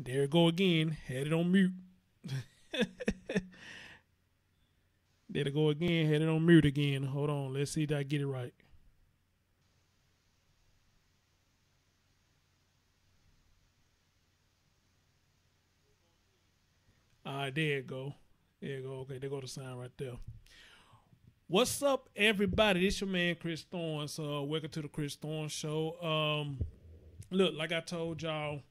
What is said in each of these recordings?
There it go again. Had it on mute. There it go again. Had it on mute again. Hold on. Let's see if I get it right. All right, there it go. There you go. Okay, there go the sound right there. What's up, everybody? This your man Chris Thorns. Welcome to the Chris Thorns Show. Look, like I told y'all,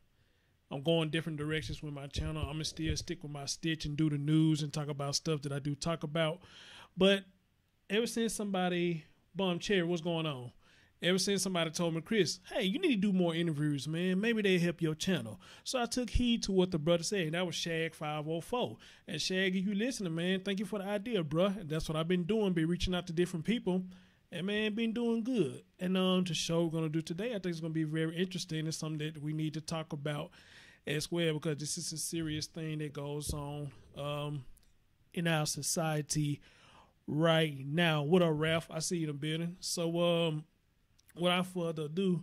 I'm going different directions with my channel. I'm gonna still stick with my stitch and do the news and talk about stuff that I do talk about. But ever since somebody bummed cherry, what's going on? Ever since somebody told me, Chris, hey, you need to do more interviews, man. Maybe they help your channel. So I took heed to what the brother said. And that was Shag504. And Shag, if you listening, man, thank you for the idea, bruh. And that's what I've been doing, been reaching out to different people. And, man, been doing good. And the show we're going to do today, I think it's going to be very interesting. It's something that we need to talk about as well, because this is a serious thing that goes on in our society right now. What up, Ralph? I see you in the building. So, without further ado,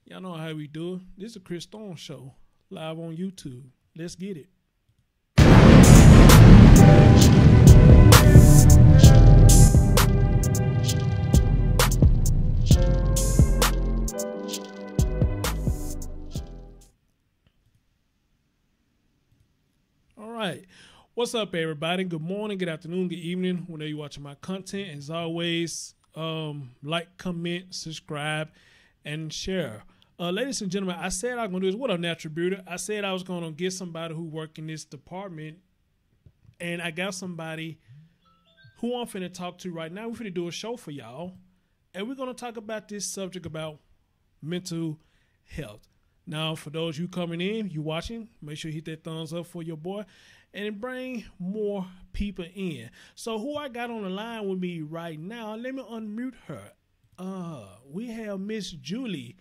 y'all know how we do it. This is a Chris Thorns Show, live on YouTube. Let's get it. All right. What's up, everybody? Good morning, good afternoon, good evening, whenever you're watching my content. As always, like, comment, subscribe, and share. Ladies and gentlemen, I said I was going to do this. What up, Natural Beauty? I said I was going to get somebody who work in this department, and I got somebody who I'm finna talk to right now. We're finna do a show for y'all, and we're going to talk about this subject about mental health. Now, for those you coming in, you watching, make sure you hit that thumbs up for your boy and bring more people in. So who I got on the line with me right now, let me unmute her. We have Miss Julie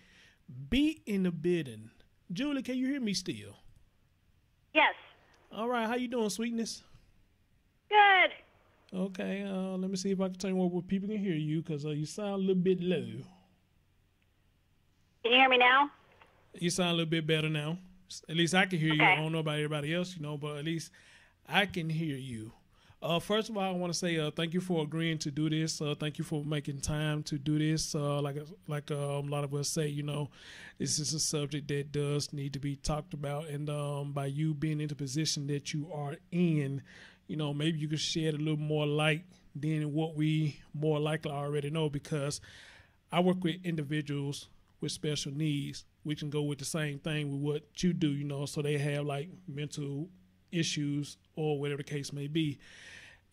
B in the building. Julie, can you hear me still? Yes. All right, how you doing, sweetness? Good. Okay, let me see if I can turn you where people can hear you, because you sound a little bit low. Can you hear me now? You sound a little bit better now. At least I can hear you. Okay. I don't know about everybody else, but at least I can hear you. First of all, I want to say thank you for agreeing to do this. Thank you for making time to do this. Like a lot of us say, this is a subject that does need to be talked about. And by you being in the position that you are in, maybe you could shed a little more light than what we more likely already know, because I work with individuals with special needs. We can go with the same thing with what you do, so they have like mental issues or whatever the case may be.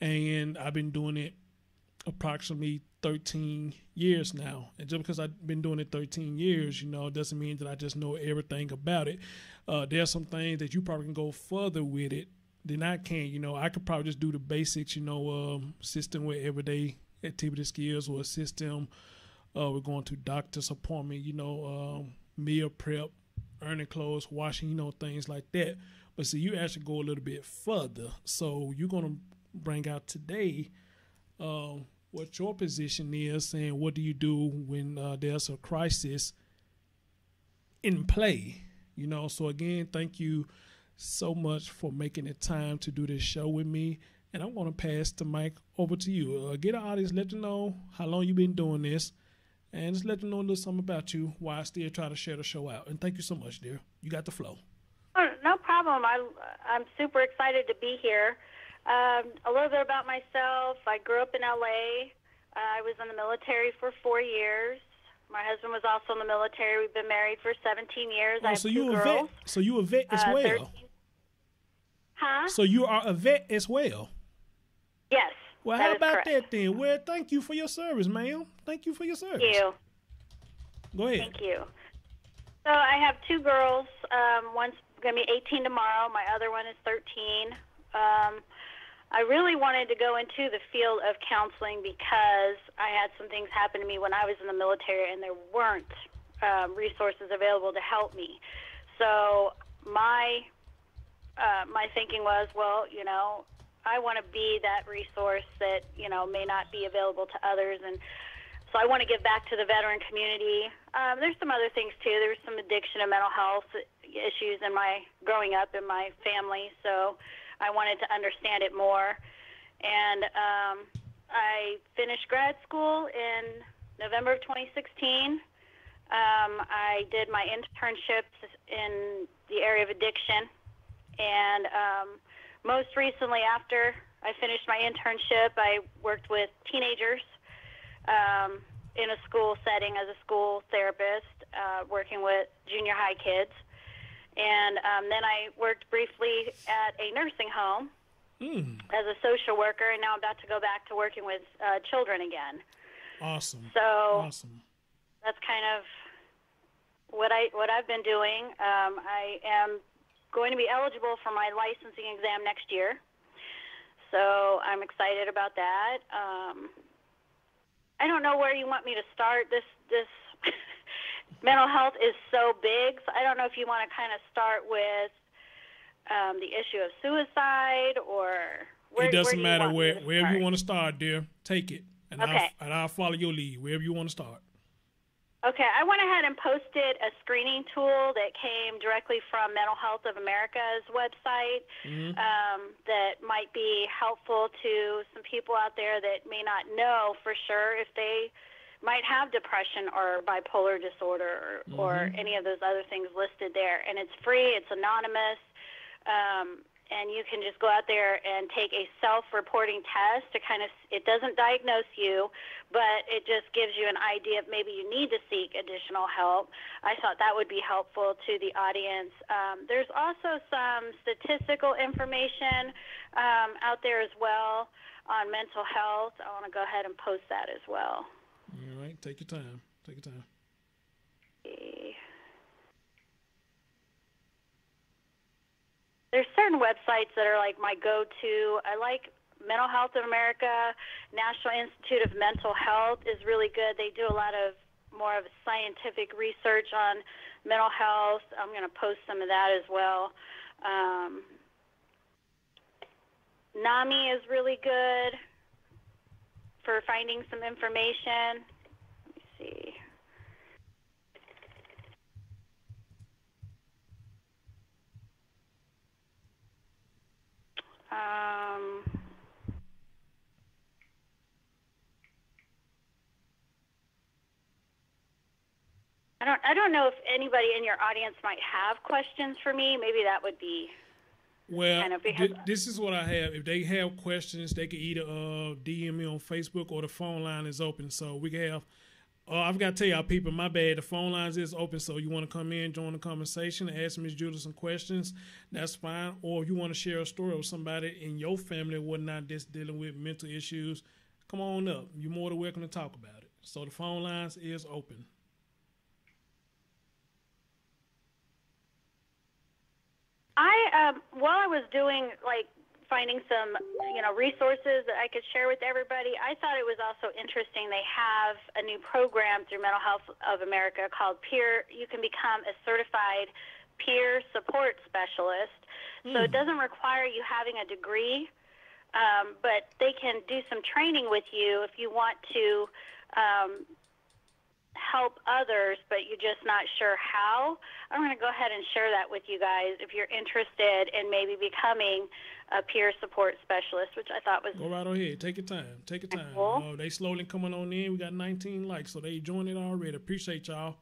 And I've been doing it approximately 13 years now. And just because I've been doing it 13 years, doesn't mean that I just know everything about it. There's some things that you probably can go further with it than I can. I could probably just do the basics, system with everyday activity skills, or assist them. We're going to doctor's appointment, meal prep, earning clothes, washing, things like that. But see, you actually go a little bit further. So you're going to bring out today what your position is, and what do you do when there's a crisis in play. So again, thank you so much for making the time to do this show with me. And I'm going to pass the mic over to you. Get our audience, let them know how long you've been doing this. And just let them know a little something about you while I still try to share the show out. And thank you so much, dear. You got the flow. Oh, no problem. I'm super excited to be here. A little bit about myself. I grew up in L.A. I was in the military for 4 years. My husband was also in the military. We've been married for 17 years. I have so two you a girls. vet? So you a vet as well? 13. Huh? So you are a vet as well? Yes. Well, how about that then? Well, thank you for your service, ma'am. Thank you for your service. Thank you. Go ahead. Thank you. So I have two girls. One's going to be 18 tomorrow. My other one is 13. I really wanted to go into the field of counseling because I had some things happen to me when I was in the military, and there weren't resources available to help me. So my thinking was, well, I want to be that resource that, may not be available to others. And so I want to give back to the veteran community. There's some other things, too. There's some addiction and mental health, issues in my growing up in my family, so I wanted to understand it more. And I finished grad school in November of 2016. I did my internships in the area of addiction, and most recently, after I finished my internship, I worked with teenagers in a school setting as a school therapist, working with junior high kids. And then I worked briefly at a nursing home as a social worker, and now I'm about to go back to working with children again. Awesome. So awesome. That's kind of what I've been doing. I am going to be eligible for my licensing exam next year, so I'm excited about that. I don't know where you want me to start. This mental health is so big, so I don't know if you want to kind of start with the issue of suicide, or it doesn't matter wherever you want to start, dear. Take it, and okay. I'll follow your lead wherever you want to start. Okay, I went ahead and posted a screening tool that came directly from Mental Health of America's website that might be helpful to some people out there that may not know for sure if they might have depression or bipolar disorder or any of those other things listed there. And it's free, it's anonymous, and you can just go out there and take a self-reporting test to kind of, it doesn't diagnose you, but it just gives you an idea of maybe you need to seek additional help. I thought that would be helpful to the audience. There's also some statistical information out there as well on mental health. I want to go ahead and post that as well. All right, take your time. Take your time. Okay. There's certain websites that are like my go-to. I like Mental Health of America. National Institute of Mental Health is really good. They do a lot of more of scientific research on mental health. I'm going to post some of that as well. NAMI is really good for finding some information. Let me see. I don't know if anybody in your audience might have questions for me. Maybe that would be kind of this is what I have. If they have questions, they can either DM me on Facebook, or the phone line is open. So we can have. I've got to tell y'all, people, my bad. The phone lines is open, so you want to come in, join the conversation, ask Ms. Judah some questions, that's fine. Or if you want to share a story with somebody in your family or whatnot that's dealing with mental issues, come on up. You're more than welcome to talk about it. So the phone lines is open. While I was doing, finding some, resources that I could share with everybody, I thought it was also interesting. They have a new program through Mental Health of America called Peer. You can become a certified peer support specialist. So it doesn't require you having a degree, but they can do some training with you if you want to help others, but you're just not sure how. I'm going to go ahead and share that with you guys if you're interested in maybe becoming a peer support specialist, which I thought was... Go right ahead. Take your time. Take your time. Cool. They slowly coming on in. We got 19 likes, so they joined it already. Appreciate y'all.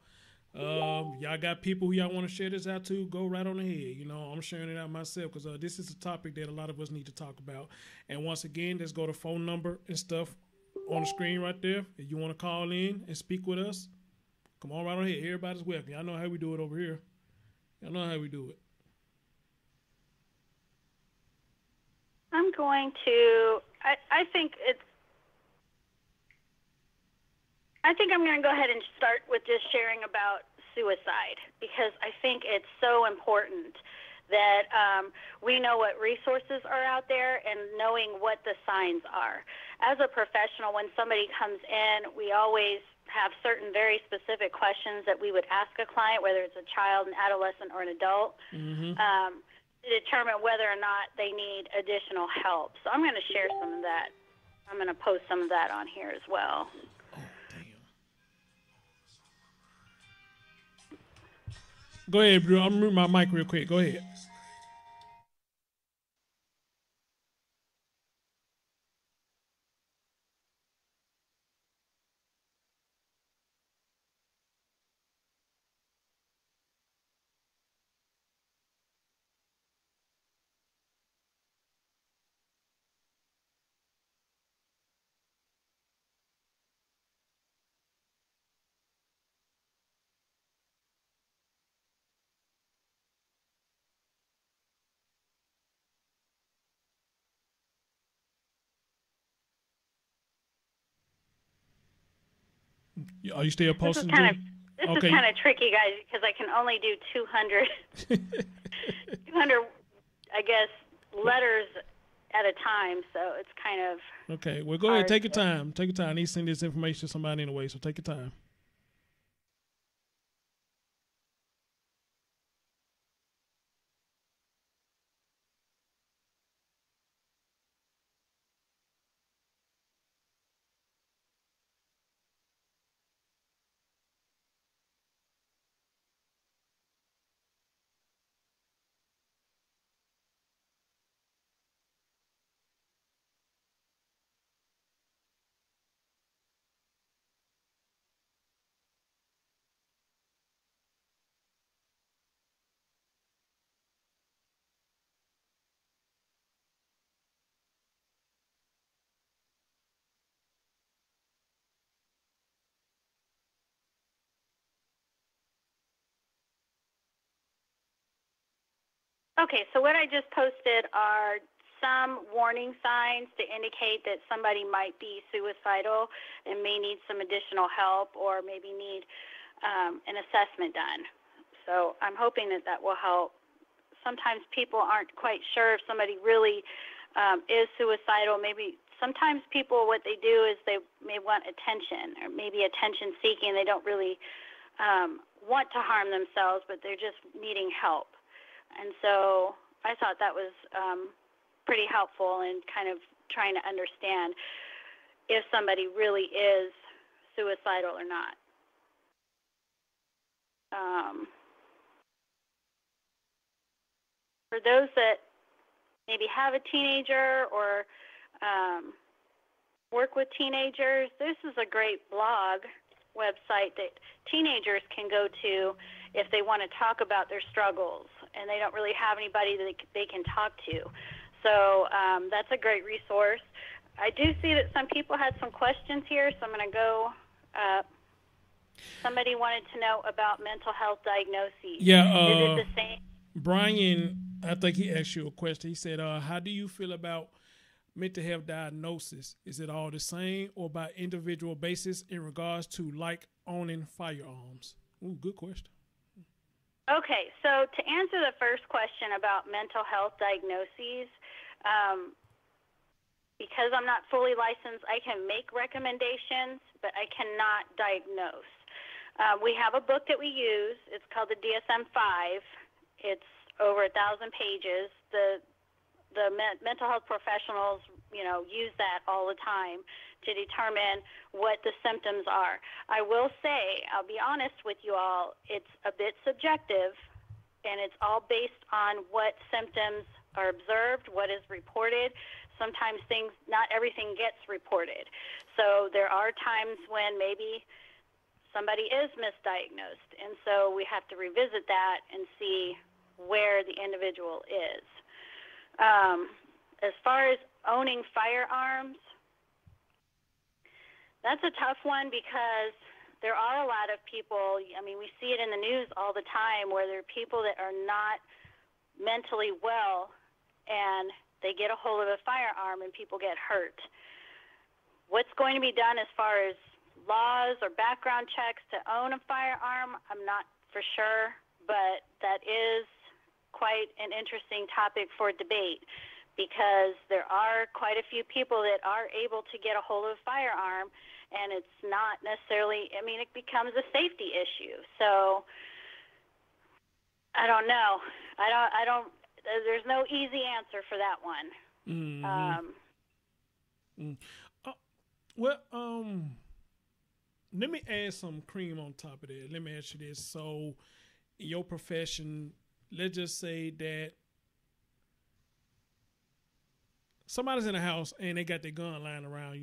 Y'all got people who y'all want to share this out to, go right on ahead. I'm sharing it out myself because this is a topic that a lot of us need to talk about. And once again, let's go to phone number and stuff on the screen right there. If you want to call in and speak with us, come on right on here. Everybody's welcome. Y'all know how we do it over here. Y'all know how we do it. I'm going to, I think I'm going to go ahead and start with just sharing about suicide, because I think it's so important that we know what resources are out there and knowing what the signs are. As a professional, when somebody comes in, we always have certain very specific questions that we would ask a client, whether it's a child, an adolescent, or an adult, to determine whether or not they need additional help. So I'm going to share some of that. I'm going to post some of that on here as well. Oh, damn. Go ahead, Drew. I'm moving my mic real quick. Go ahead. Are you still This is posting, kind Drew? of this is Okay. kind of tricky, guys, because I can only do 200, 200, I guess, letters at a time. So it's kind of Okay. Well, go ahead. Take your time. Take your time. I need to send this information to somebody anyway, so take your time. Okay, so what I just posted are some warning signs to indicate that somebody might be suicidal and may need some additional help or maybe need an assessment done. So I'm hoping that that will help. Sometimes people aren't quite sure if somebody really is suicidal. Maybe sometimes people, what they do is they may want attention or maybe attention seeking. They don't really want to harm themselves, but they're just needing help. And so I thought that was pretty helpful in kind of trying to understand if somebody really is suicidal or not. For those that maybe have a teenager or work with teenagers, this is a great blog website that teenagers can go to if they want to talk about their struggles and they don't really have anybody that they can talk to. So that's a great resource. I do see that some people had some questions here, so I'm going to go. Somebody wanted to know about mental health diagnoses. Yeah, Is it the same? Brian, I think he asked you a question. He said, how do you feel about mental health diagnosis? Is it all the same or by individual basis in regards to like owning firearms? Ooh, good question. Okay, so to answer the first question about mental health diagnoses, because I'm not fully licensed, I can make recommendations, but I cannot diagnose. We have a book that we use. It's called the DSM-5. It's over 1,000 pages. The mental health professionals, use that all the time to determine what the symptoms are. I will say, I'll be honest with you all, it's a bit subjective, and it's all based on what symptoms are observed, what is reported. Sometimes not everything gets reported. So there are times when maybe somebody is misdiagnosed, and so we have to revisit that and see where the individual is. As far as owning firearms, that's a tough one because there are a lot of people, we see it in the news all the time where there are people that are not mentally well and they get a hold of a firearm and people get hurt. What's going to be done as far as laws or background checks to own a firearm, I'm not for sure, but that is quite an interesting topic for debate because there are quite a few people that are able to get a hold of a firearm, and it's not necessarily, it becomes a safety issue. So I don't know. I don't, there's no easy answer for that one. Let me add some cream on top of that. Let me ask you this. So in your profession, let's just say that somebody's in the house and they got their gun lying around,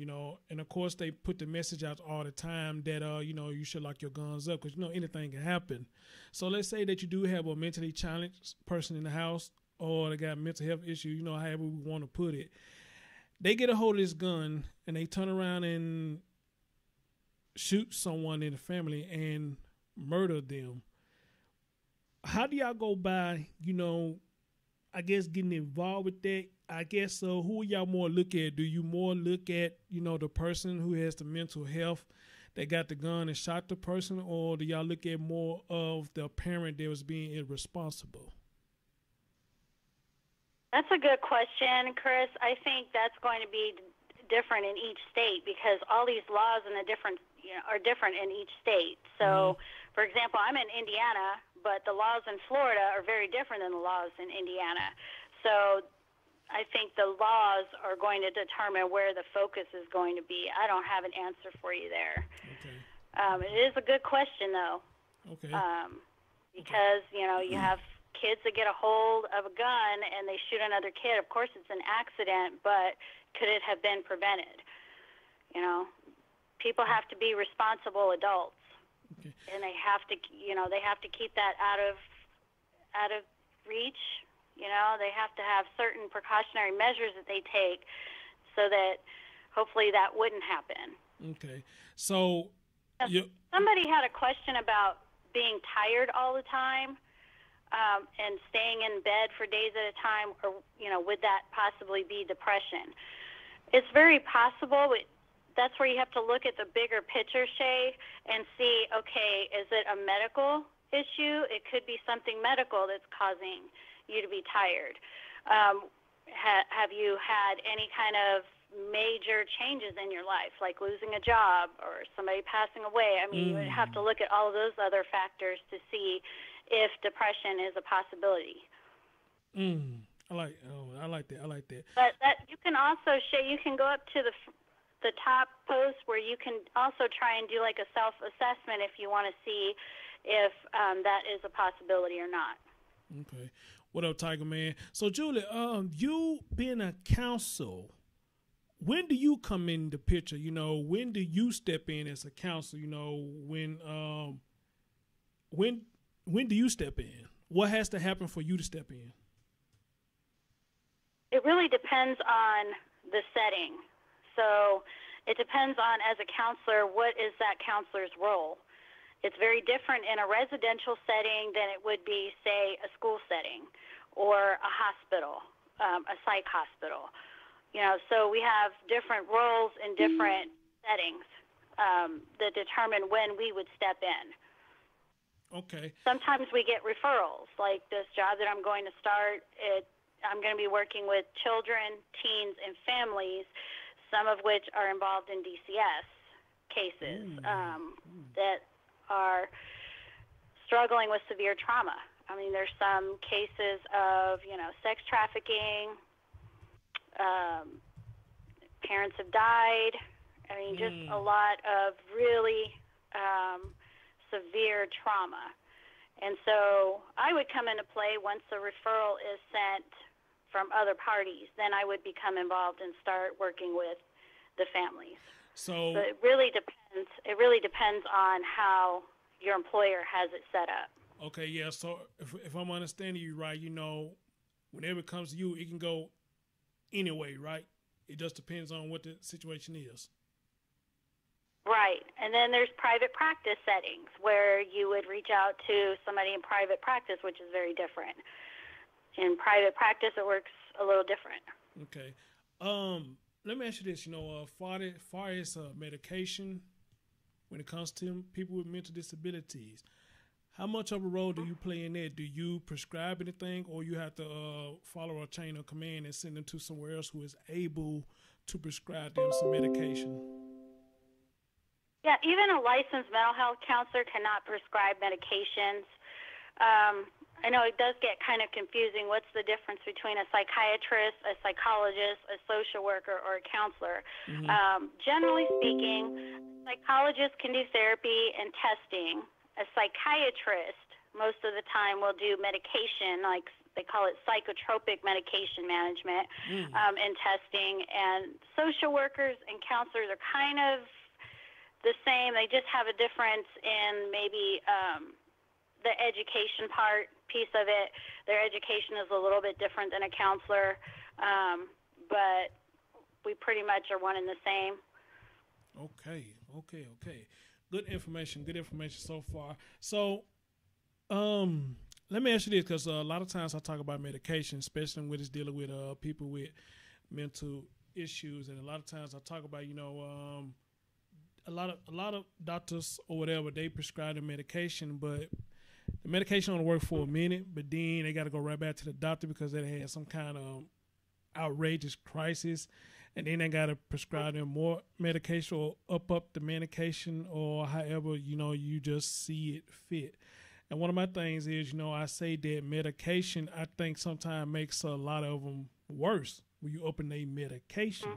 and of course they put the message out all the time that you should lock your guns up because anything can happen. So let's say that you do have a mentally challenged person in the house, or they got mental health issues, however we want to put it. They get a hold of this gun and they turn around and shoot someone in the family and murder them. How do y'all go by, I guess getting involved with that? I guess who y'all more look at? Do you more look at, the person who has the mental health that got the gun and shot the person, or do y'all look at more of the parent that was being irresponsible? That's a good question, Chris. I think that's going to be different in each state because all these laws and are different in each state. So, for example, I'm in Indiana, but the laws in Florida are very different than the laws in Indiana. So I think the laws are going to determine where the focus is going to be. I don't have an answer for you there. Okay. It is a good question, though. Okay. Because, you have kids that get a hold of a gun and they shoot another kid. Of course, it's an accident, but could it have been prevented? People have to be responsible adults. Okay. And they have to keep that out of reach. They have to have certain precautionary measures that they take so that hopefully that wouldn't happen. Okay. So somebody had a question about being tired all the time and staying in bed for days at a time, or, would that possibly be depression? It's very possible. That's where you have to look at the bigger picture, Shay, and see, okay, is it a medical issue? It could be something medical that's causing you to be tired. Have you had any kind of major changes in your life, like losing a job or somebody passing away? I mean, you would have to look at all of those other factors to see if depression is a possibility. I like that. But you can also, Shay, you can go up to the top post where you can also try and do like a self-assessment if you want to see if that is a possibility or not. Okay. What up, Tiger Man? So, Julie, you being a counsel, when do you come in the picture? When do you step in as a counsel? When do you step in? What has to happen for you to step in? It really depends on the setting. So it depends on, as a counselor, what is that counselor's role? It's very different in a residential setting than it would be, say, a school setting or a hospital, a psych hospital. So we have different roles in different settings that determine when we would step in. Okay. Sometimes we get referrals, like this job that I'm going to start. I'm going to be working with children, teens, and families, some of which are involved in DCS cases that are struggling with severe trauma. I mean, there's some cases of, sex trafficking. Parents have died. I mean, just a lot of really severe trauma. And so I would come into play once a referral is sent from other parties. Then I would become involved and start working with the families. So it really depends. It really depends on how your employer has it set up. Okay, yeah. So if I'm understanding you right, whenever it comes to you, it can go anyway, right? It just depends on what the situation is. Right. And then there's private practice settings where you would reach out to somebody in private practice, which is very different. In private practice, it works a little different. Okay. Let me ask you this, far as medication, when it comes to people with mental disabilities, how much of a role do you play in that? Do you prescribe anything, or you have to follow a chain of command and send them to somewhere else who is able to prescribe them some medication? Yeah, even a licensed mental health counselor cannot prescribe medications. I know it does get kind of confusing. What's the difference between a psychiatrist, a psychologist, a social worker, or a counselor? Generally speaking, psychologists can do therapy and testing. A psychiatrist most of the time will do medication, like they call it psychotropic medication management, and testing. And social workers and counselors are kind of the same. They just have a difference in maybe the education piece of it. Their education is a little bit different than a counselor, but we pretty much are one and the same. Okay. Good information so far. So, let me ask you this, because a lot of times I talk about medication, especially when it's dealing with people with mental issues, and a lot of times I talk about, a lot of doctors or whatever, they prescribe the medication, but the medication only work for a minute, but then they got to go right back to the doctor because they had some kind of outrageous crisis, and then they got to prescribe them more medication or up the medication, or however, you just see it fit. And one of my things is, I say that medication, I think sometimes makes a lot of them worse when you open a medication.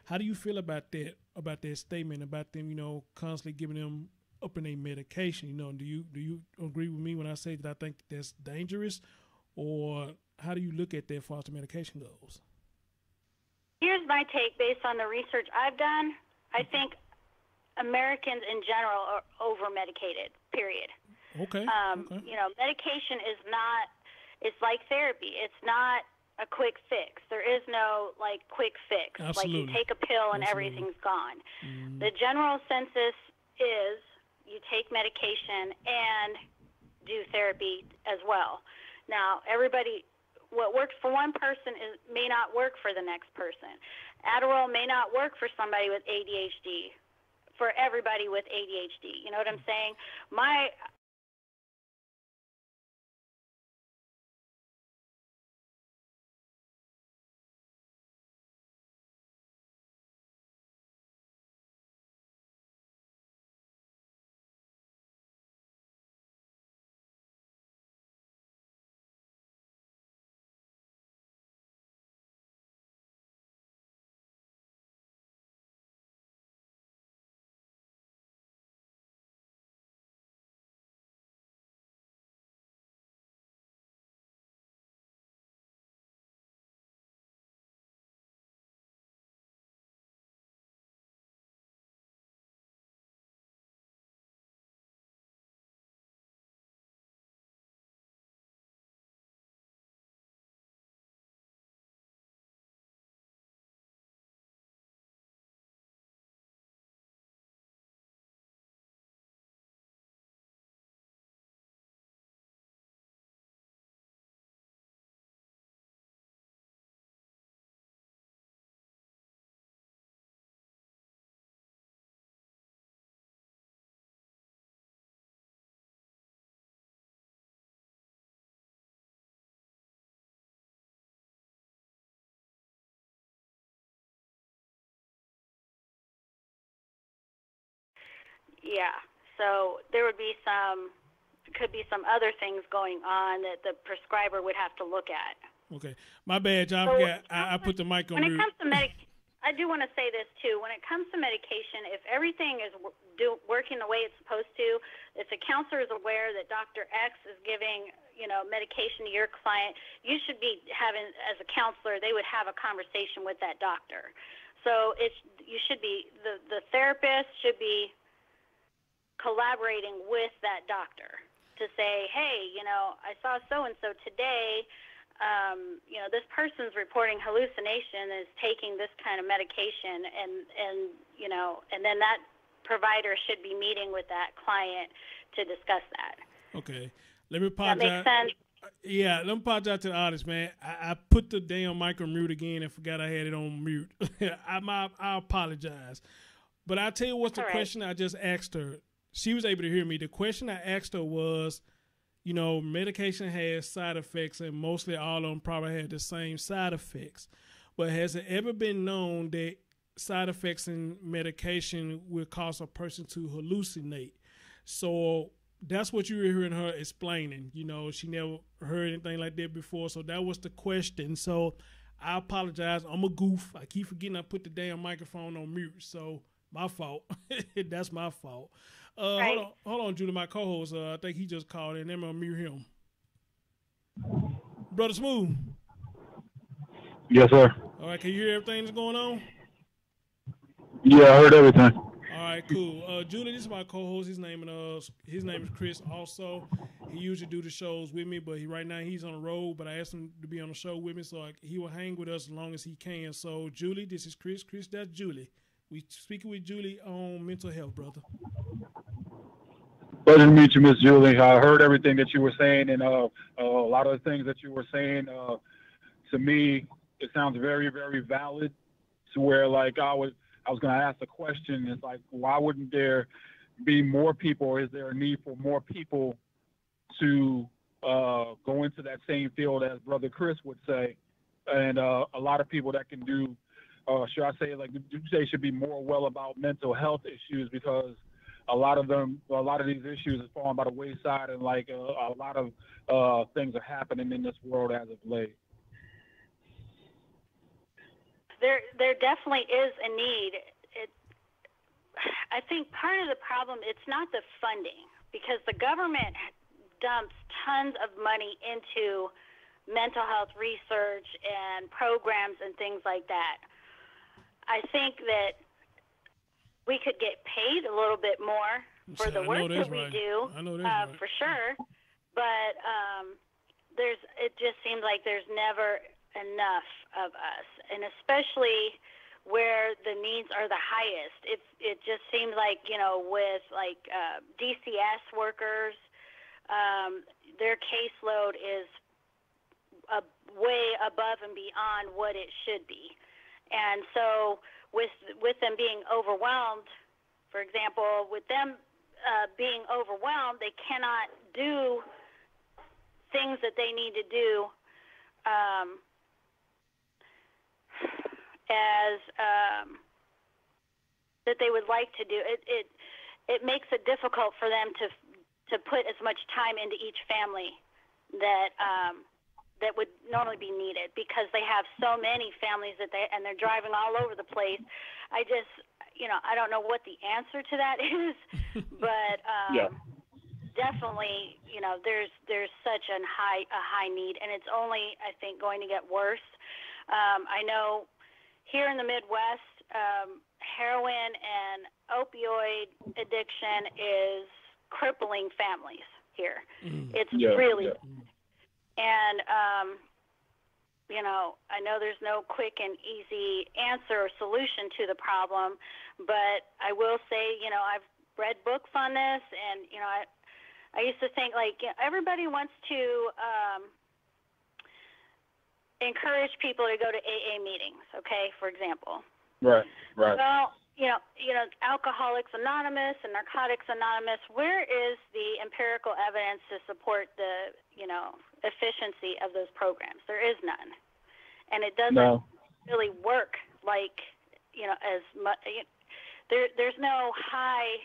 How do you feel about that statement, about them, constantly giving them upping a medication? Do you agree with me when I say that I think that's dangerous, or how do you look at that as far as the medication goes? Here's my take based on the research I've done. I think Americans in general are over-medicated, period. Okay. Medication is not, it's like therapy. It's not a quick fix. There is no, quick fix. Absolutely. Like you take a pill and everything's gone. The general census is you take medication and do therapy as well. Now, what works for one person may not work for the next person. Adderall may not work for somebody with ADHD, for everybody with ADHD. You know what I'm saying? Yeah. So there could be some other things going on that the prescriber would have to look at. Okay. My bad, John. I put the mic on mute. When it comes to I do want to say this too. When it comes to medication, if everything is working the way it's supposed to, if the counselor is aware that Dr. X is giving, medication to your client, you should be having, as a counselor, they would have a conversation with that doctor. So the therapist should be collaborating with that doctor to say, hey, I saw so-and-so today. This person's reporting hallucination, is taking this kind of medication, and then that provider should be meeting with that client to discuss that. Okay. Let me apologize. That makes sense? Yeah, let me apologize to the audience, man. I put the damn mic on mute again and forgot I had it on mute. I apologize. But I'll tell you what's the question I just asked her. She was able to hear me. The question I asked her was, medication has side effects, and mostly all of them probably had the same side effects. But has it ever been known that side effects in medication will cause a person to hallucinate? So that's what you were hearing her explaining. She never heard anything like that before. So that was the question. So I apologize. I'm a goof. I keep forgetting I put the damn microphone on mute. So my fault. That's my fault. Right. Hold on, Julie, my co-host. I think he just called in. I'm gonna mute him. Brother Smooth. Yes, sir. All right, can you hear everything that's going on? Yeah, I heard everything. All right, cool. Julie, this is my co-host. His name is Chris. Also, he usually do the shows with me, but right now he's on the road. But I asked him to be on the show with me, so he will hang with us as long as he can. So, Julie, this is Chris. Chris, that's Julie. We speaking with Julie on mental health, brother. Pleasure to meet you, Miss Julie. I heard everything that you were saying, and a lot of the things that you were saying. To me, it sounds very, very valid. To where, like, I was going to ask a question. It's like, why wouldn't there be more people, or is there a need for more people to go into that same field, as Brother Chris would say, and a lot of people that can do, should I say, like, you say should be more well about mental health issues, because a lot of these issues is falling by the wayside, and like a lot of things are happening in this world as of late. There definitely is a need. I think part of the problem, it's not the funding, because the government dumps tons of money into mental health research and programs and things like that. I think that we could get paid a little bit more for the work that we do, for sure. But it just seems like there's never enough of us, and especially where the needs are the highest. It just seems like, with like DCS workers, their caseload is way above and beyond what it should be. And so with them being overwhelmed, for example, with them being overwhelmed, they cannot do things that they need to do that they would like to do. It makes it difficult for them to put as much time into each family that would normally be needed, because they have so many families and they're driving all over the place. I just, I don't know what the answer to that is, but definitely, there's such a high need, and it's only, I think, going to get worse. I know here in the Midwest, heroin and opioid addiction is crippling families here. It's really. And, I know there's no quick and easy answer or solution to the problem, but I will say, I've read books on this, and, I used to think, like, everybody wants to encourage people to go to AA meetings, okay, for example. Right. Well, Alcoholics Anonymous and Narcotics Anonymous, where is the empirical evidence to support the, efficiency of those programs? There is none. And it doesn't really work like, as much. There's no high,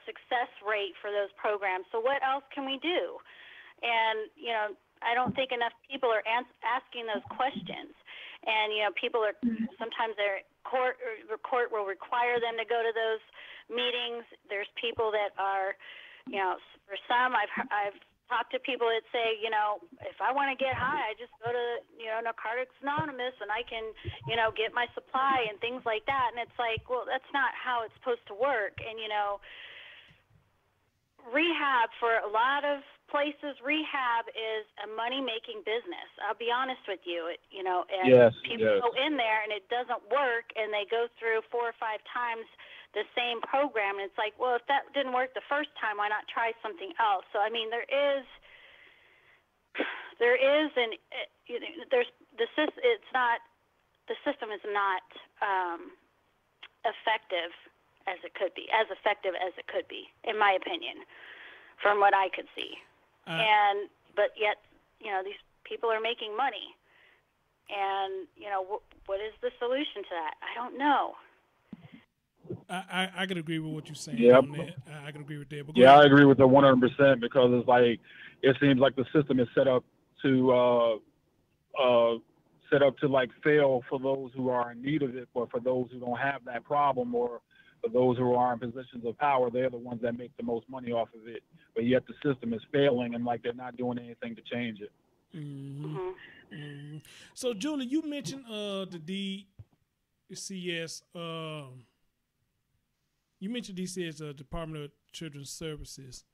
success rate for those programs. So what else can we do? And, I don't think enough people are asking those questions. And, people are sometimes court will require them to go to those meetings. There's people that are, for some, I've talked to people that say, if I want to get high, I just go to, Narcotics Anonymous, and I can, get my supply and things like that. And it's like, well, that's not how it's supposed to work. And, rehab, for a lot of places, rehab is a money-making business. I'll be honest with you. People go in there and it doesn't work, and they go through 4 or 5 times the same program, and it's like, well, if that didn't work the first time, why not try something else? So, I mean, the system is not effective as it could be, in my opinion, from what I could see. But yet, these people are making money, and what is the solution to that? I don't know. I can agree with what you're saying. Yep. On that. I can agree with that. But I agree with that 100%, because it's like, it seems like the system is set up to like fail for those who are in need of it, or for those who don't have that problem, or But those who are in positions of power, they're the ones that make the most money off of it. But yet the system is failing, and like they're not doing anything to change it. Mm-hmm. Mm-hmm. So, Julie, you mentioned the DCS. You mentioned DCS, Department of Children's Services.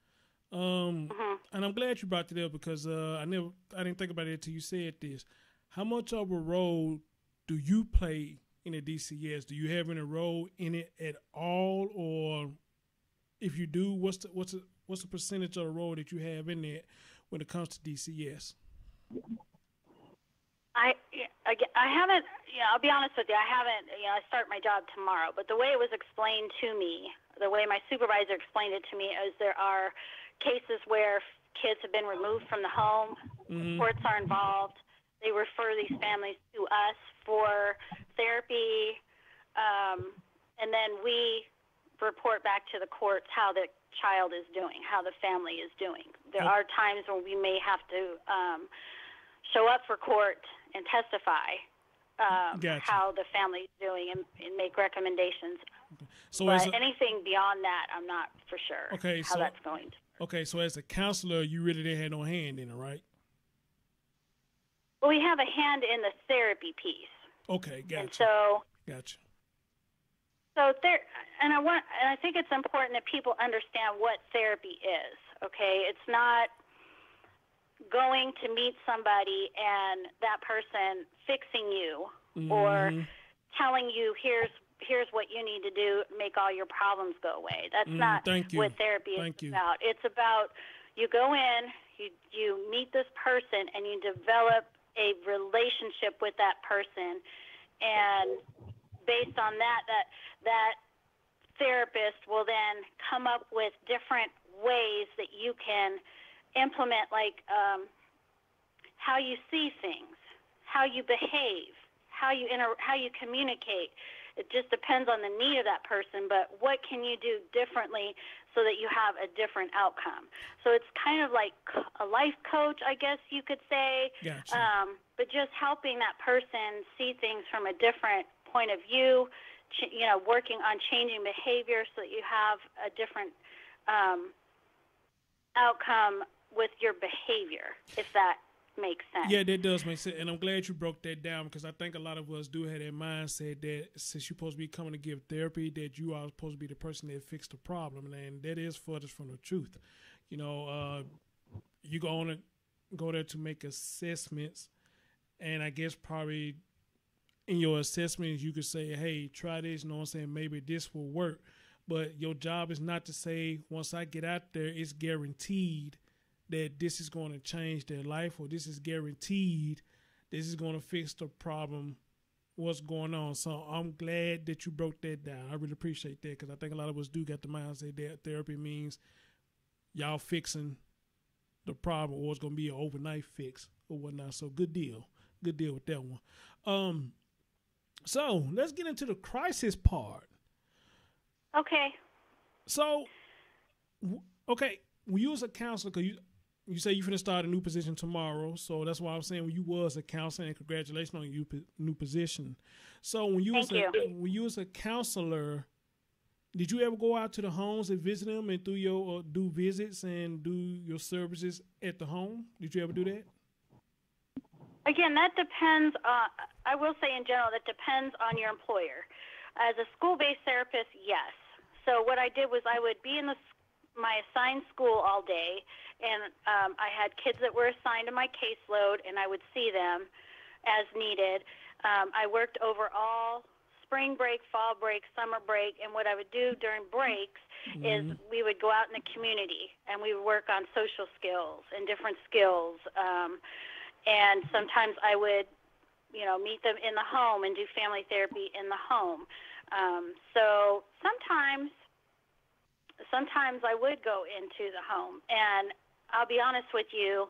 And I'm glad you brought it up because I didn't think about it until you said this. How much of a role do you play in the DCS? Do you have any role in it at all, or if you do, what's the percentage of the role that you have in it when it comes to DCS? I haven't. I'll be honest with you. I haven't. I start my job tomorrow, but the way it was explained to me, the way my supervisor explained it to me, is there are cases where kids have been removed from the home. Courts are involved. They refer these families to us for therapy, and then we report back to the courts how the child is doing, how the family is doing. There are times when we may have to show up for court and testify how the family is doing and make recommendations. Okay. So but anything beyond that, I'm not for sure how that's going to. Okay, so as a counselor, you really didn't have no hand in it, right? Well, we have a hand in the therapy piece. Okay, gotcha. And so, gotcha. So I think it's important that people understand what therapy is. Okay, it's not going to meet somebody and that person fixing you or telling you here's what you need to do to make all your problems go away. That's not what therapy is about. It's about you go in, you meet this person, and you develop a relationship with that person, and based on that therapist will then come up with different ways that you can implement, like how you see things, how you behave, how you communicate. It just depends on the need of that person, but what can you do differently so that you have a different outcome? So it's kind of like a life coach, I guess you could say, but just helping that person see things from a different point of view, working on changing behavior so that you have a different outcome with your behavior, if that makes sense. Yeah, that does make sense. And I'm glad you broke that down because I think a lot of us do have that mindset that since you're supposed to be coming to give therapy, that you are supposed to be the person that fixed the problem. And that is furthest from the truth. You go there to make assessments. And I guess probably in your assessments, you could say, hey, try this, you know what I'm saying? Maybe this will work. But your job is not to say, once I get out there, it's guaranteed that this is going to change their life, or this is guaranteed this is going to fix the problem, what's going on. So I'm glad that you broke that down. I really appreciate that because I think a lot of us do get the mindset that therapy means y'all fixing the problem or it's going to be an overnight fix or whatnot. So good deal. Good deal with that one. So let's get into the crisis part. Okay. So, when you was a counselor, because you say you're going to start a new position tomorrow, so that's why I'm saying when you was a counselor, and congratulations on your new position. So when you was a counselor, did you ever go out to the homes and visit them and do visits and do your services at the home? Did you ever do that? Again, that depends. I will say in general, that depends on your employer. As a school-based therapist, yes. So what I did was I would be in my assigned school all day, and I had kids that were assigned to my caseload, and I would see them as needed. I worked over all spring break, fall break, summer break, and what I would do during breaks is we would go out in the community, and we would work on social skills and different skills. And sometimes I would, meet them in the home and do family therapy in the home. So sometimes I would go into the home, and I'll be honest with you,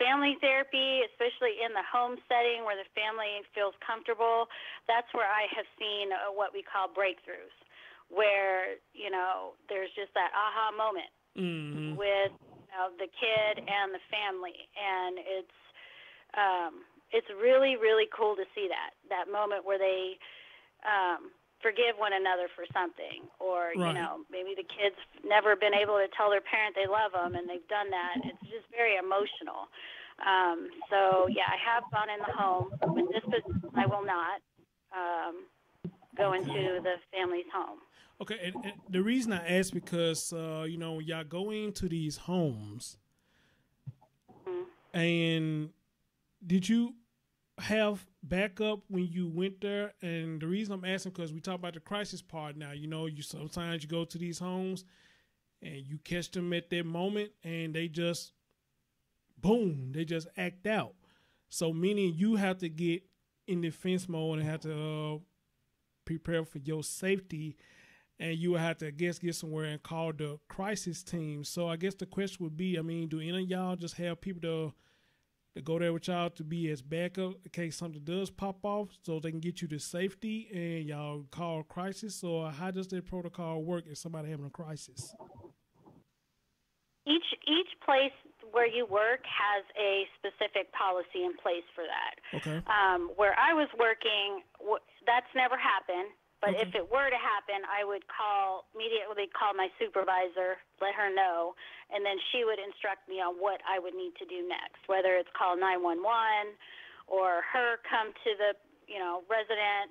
family therapy, especially in the home setting where the family feels comfortable, that's where I have seen what we call breakthroughs, where, there's just that aha moment with the kid and the family, and it's really, really cool to see that moment where they forgive one another for something, or Right. maybe the kids never been able to tell their parent they love them, and they've done that. It's just very emotional. So yeah, I have gone in the home. With this business, I will not go into the family's home. Okay, and the reason I ask because when y'all go into these homes, and did you have backup when you went there? And the reason I'm asking because we talk about the crisis part now. You sometimes you go to these homes and you catch them at that moment, and they just boom, they just act out. So meaning you have to get in defense mode and have to prepare for your safety, and you will have to, I guess, get somewhere and call the crisis team. So I guess the question would be, do any of y'all just have people to go there with y'all to be as backup in case something does pop off so they can get you to safety and y'all call crisis? Or how does that protocol work if somebody having a crisis? Each place where you work has a specific policy in place for that. Okay. Where I was working, that's never happened. But Okay. if it were to happen, I would immediately call my supervisor, let her know, and then she would instruct me on what I would need to do next, whether it's call 911 or her come to the resident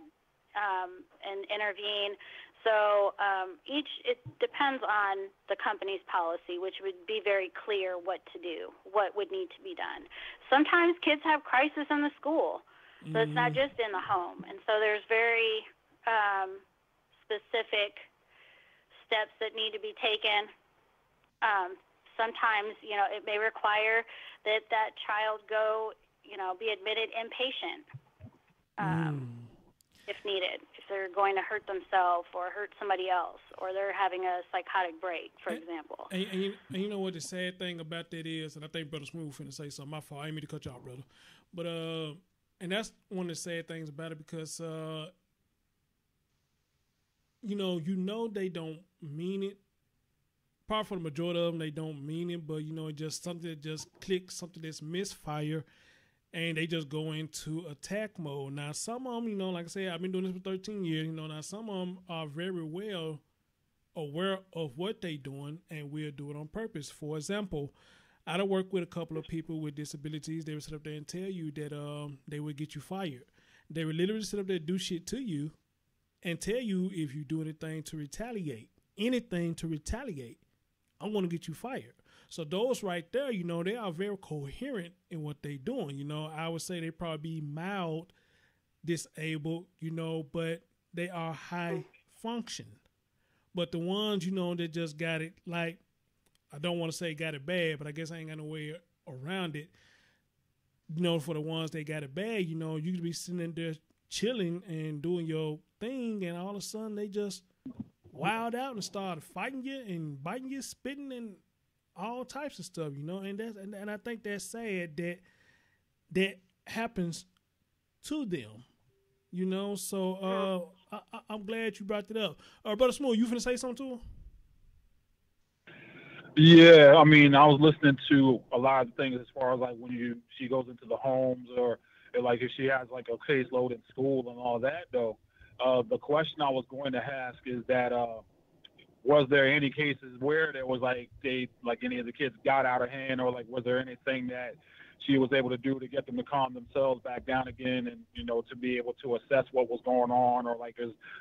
and intervene. So it depends on the company's policy, which would be very clear what to do, what would need to be done. Sometimes kids have crisis in the school, so it's not just in the home. And so there's very specific steps that need to be taken. Sometimes, it may require that child go, be admitted inpatient. If needed, if they're going to hurt themselves or hurt somebody else, or they're having a psychotic break, for example. And you know what the sad thing about that is, and I think Brother Smooth finna say something. My fault. I didn't mean to cut you off, brother. But and that's one of the sad things about it because they don't mean it. Probably for the majority of them, they don't mean it, but just something that just clicks, something that's misfire, and they just go into attack mode. Now, some of them, like I said, I've been doing this for 13 years. Now some of them are very well aware of what they're doing and will do it on purpose. For example, I done work with a couple of people with disabilities. They would sit up there and tell you that they would get you fired. They would literally sit up there and do shit to you and tell you if you do anything to retaliate, I want to get you fired. So those right there, they are very coherent in what they're doing. I would say they probably be mild disabled, but they are high function. But the ones, that just got it, like, I don't want to say got it bad, but I guess I ain't got no way around it. For the ones that got it bad, you could be sitting in there chilling and doing your thing, and all of a sudden they just wild out and start fighting you and biting you, spitting and all types of stuff, and I think that's sad that happens to them, So I'm glad you brought that up. Brother Smooth, you finna say something to him? Yeah, I was listening to a lot of things as far as like when she goes into the homes or like if she has like a caseload in school and all that though. The question I was going to ask is that was there any cases where there was like any of the kids got out of hand, or like was there anything that she was able to do to get them to calm themselves back down again and to be able to assess what was going on, or like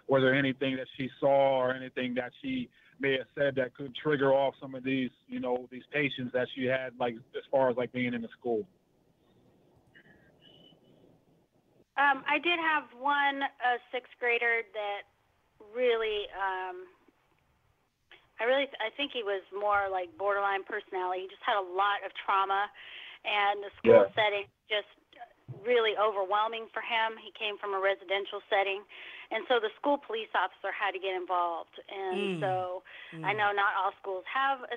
was there anything that she saw or anything that she may have said that could trigger off some of these these patients that she had, like as far as like being in the school? I did have one sixth grader that really, I think he was more like borderline personality. He just had a lot of trauma, and the school setting just really overwhelming for him. He came from a residential setting, and so the school police officer had to get involved. And so I know not all schools have a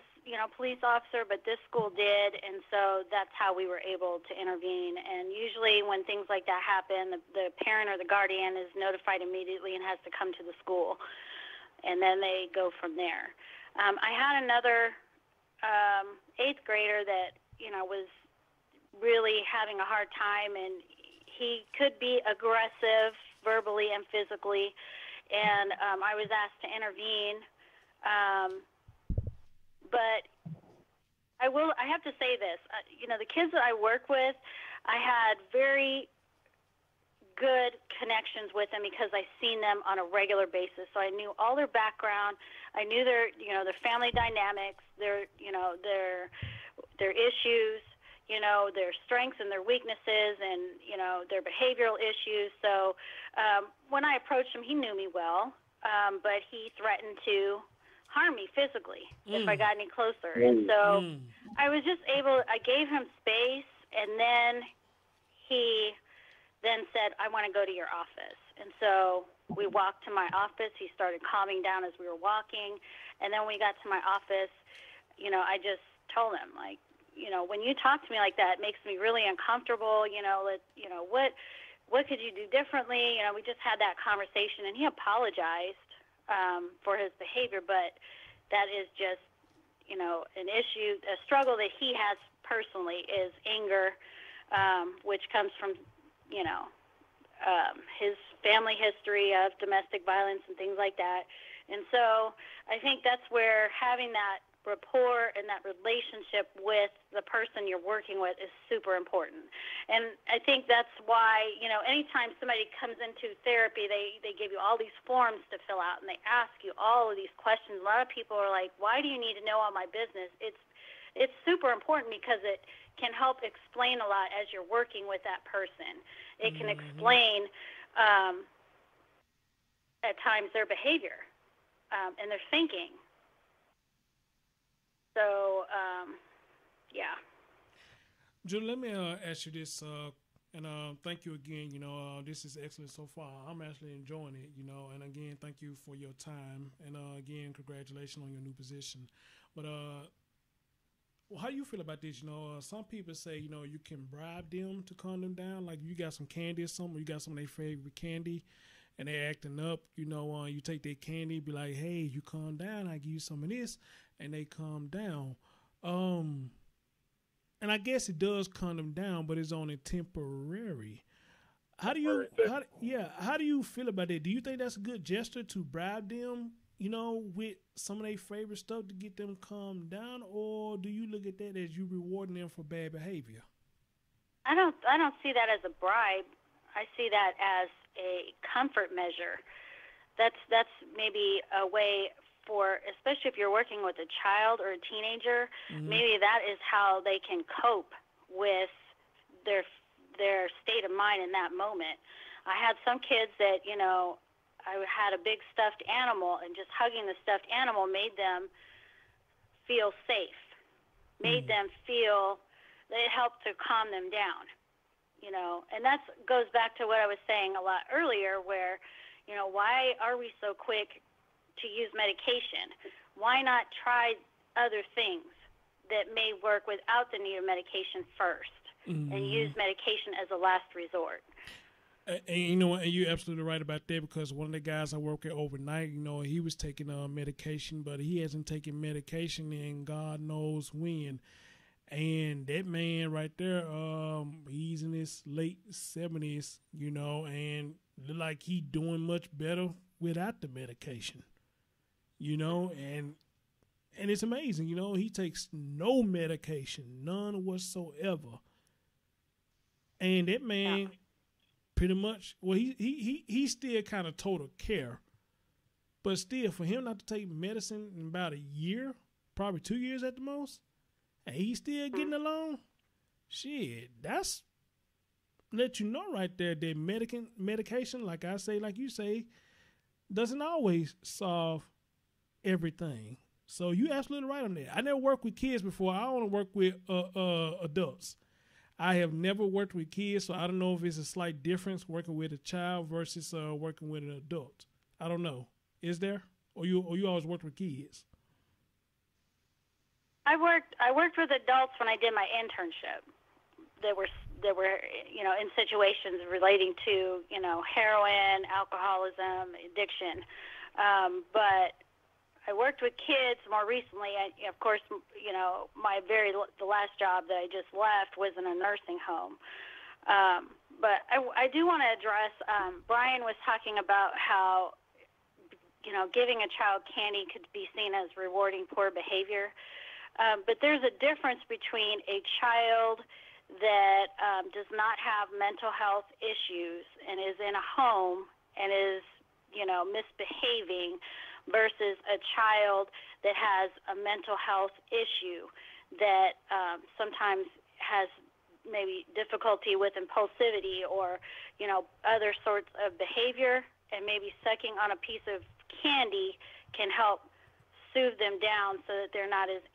police officer, but this school did, and so that's how we were able to intervene. And usually when things like that happen, the parent or the guardian is notified immediately and has to come to the school, and then they go from there. I had another eighth grader that was really having a hard time, and he could be aggressive verbally and physically, and I was asked to intervene. But I have to say this. The kids that I work with, I had very good connections with them because I seen them on a regular basis. So I knew all their background. I knew their family dynamics, their issues, their strengths and their weaknesses, and their behavioral issues. So when I approached him, he knew me well, but he threatened to harm me physically if I got any closer. And so I was just I gave him space, and then he then said, I want to go to your office. And so we walked to my office. He started calming down as we were walking. And then when we got to my office, I just told him, like, when you talk to me like that, it makes me really uncomfortable. What could you do differently? We just had that conversation, and he apologized for his behavior, but that is just, an issue, a struggle that he has personally is anger, which comes from, his family history of domestic violence and things like that. And so I think that's where having that rapport and that relationship with the person you're working with is super important. And I think that's why, anytime somebody comes into therapy, they give you all these forms to fill out, and they ask you all of these questions. A lot of people are like, why do you need to know all my business? It's super important because it can help explain a lot as you're working with that person. It can explain at times their behavior and their thinking. So, yeah. Julie, let me ask you this, and thank you again. This is excellent so far. I'm actually enjoying it, and again, thank you for your time, and again, congratulations on your new position. But how do you feel about this? Some people say, you can bribe them to calm them down. Like you got some candy or something, you got some of their favorite candy, and they're acting up. You take their candy, be like, hey, you calm down, I give you some of this, and they calm down. And I guess it does calm them down, but it's only temporary. How do you feel about that? Do you think that's a good gesture to bribe them, with some of their favorite stuff to get them calmed down, or do you look at that as you rewarding them for bad behavior? I don't see that as a bribe. I see that as a comfort measure. That's maybe a way for, especially if you're working with a child or a teenager, maybe that is how they can cope with their state of mind in that moment. I had some kids that, I had a big stuffed animal, and just hugging the stuffed animal made them feel safe, made them feel that it helped to calm them down, and that goes back to what I was saying a lot earlier where, why are we so quick to use medication? Why not try other things that may work without the need of medication first, and use medication as a last resort? And you're absolutely right about that, because one of the guys I work with overnight, he was taking medication, but he hasn't taken medication in God knows when. And that man right there, he's in his late 70s, and look like he doing much better without the medication, and it's amazing, he takes no medication, none whatsoever. And that man pretty much, well, he still kind of total care, but still for him not to take medicine in about a year, probably 2 years at the most, and he's still getting along, shit, that's let you know right there that medication, like I say, like you say, doesn't always solve everything. So you absolutely right on that. I never worked with kids before. I only work with adults. I have never worked with kids, so I don't know if it's a slight difference working with a child versus working with an adult. I don't know. Is there? Or you always worked with kids? I worked with adults when I did my internship. That were in situations relating to heroin, alcoholism, addiction. But I worked with kids more recently. Of course, the last job that I just left was in a nursing home. But I do want to address, Brian was talking about how giving a child candy could be seen as rewarding poor behavior. But there's a difference between a child that does not have mental health issues and is in a home and is, misbehaving versus a child that has a mental health issue that sometimes has maybe difficulty with impulsivity or, other sorts of behavior, and maybe sucking on a piece of candy can help soothe them down so that they're not as,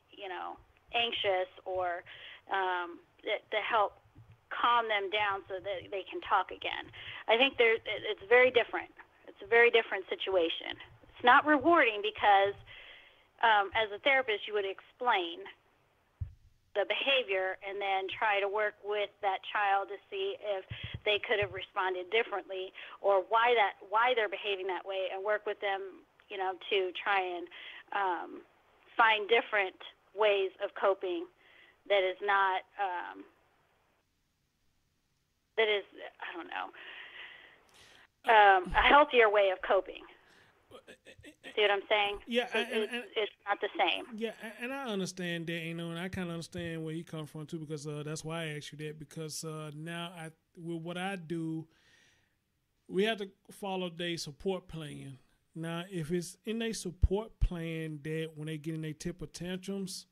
anxious, or to help calm them down so that they can talk again. I think it's very different. It's a very different situation. It's not rewarding because as a therapist, you would explain the behavior and then try to work with that child to see if they could have responded differently or why they're behaving that way, and work with them, to try and find different ways of coping that is not that is, I don't know, a healthier way of coping. See what I'm saying? Yeah, it's not the same. Yeah, and I understand that, and I kind of understand where you come from too, because that's why I asked you that. Because now, with what I do, we have to follow their support plan. Now, if it's in their support plan that when they get in their temper tantrums,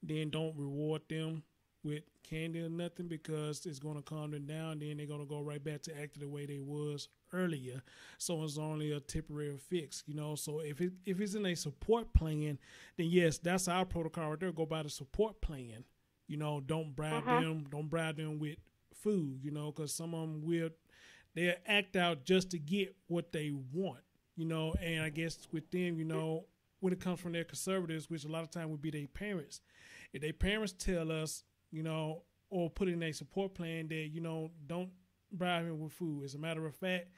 then don't reward them with candy or nothing, because it's going to calm them down. Then they're going to go right back to acting the way they was earlier. So it's only a temporary fix, So if it's in a support plan, then yes, that's our protocol right there. Go by the support plan. Don't bribe them. Don't bribe them with food. Because some of them they'll act out just to get what they want. And I guess with them, when it comes from their conservatives, which a lot of time would be their parents, if their parents tell us, or put in a support plan that, don't bribe him with food. As a matter of fact,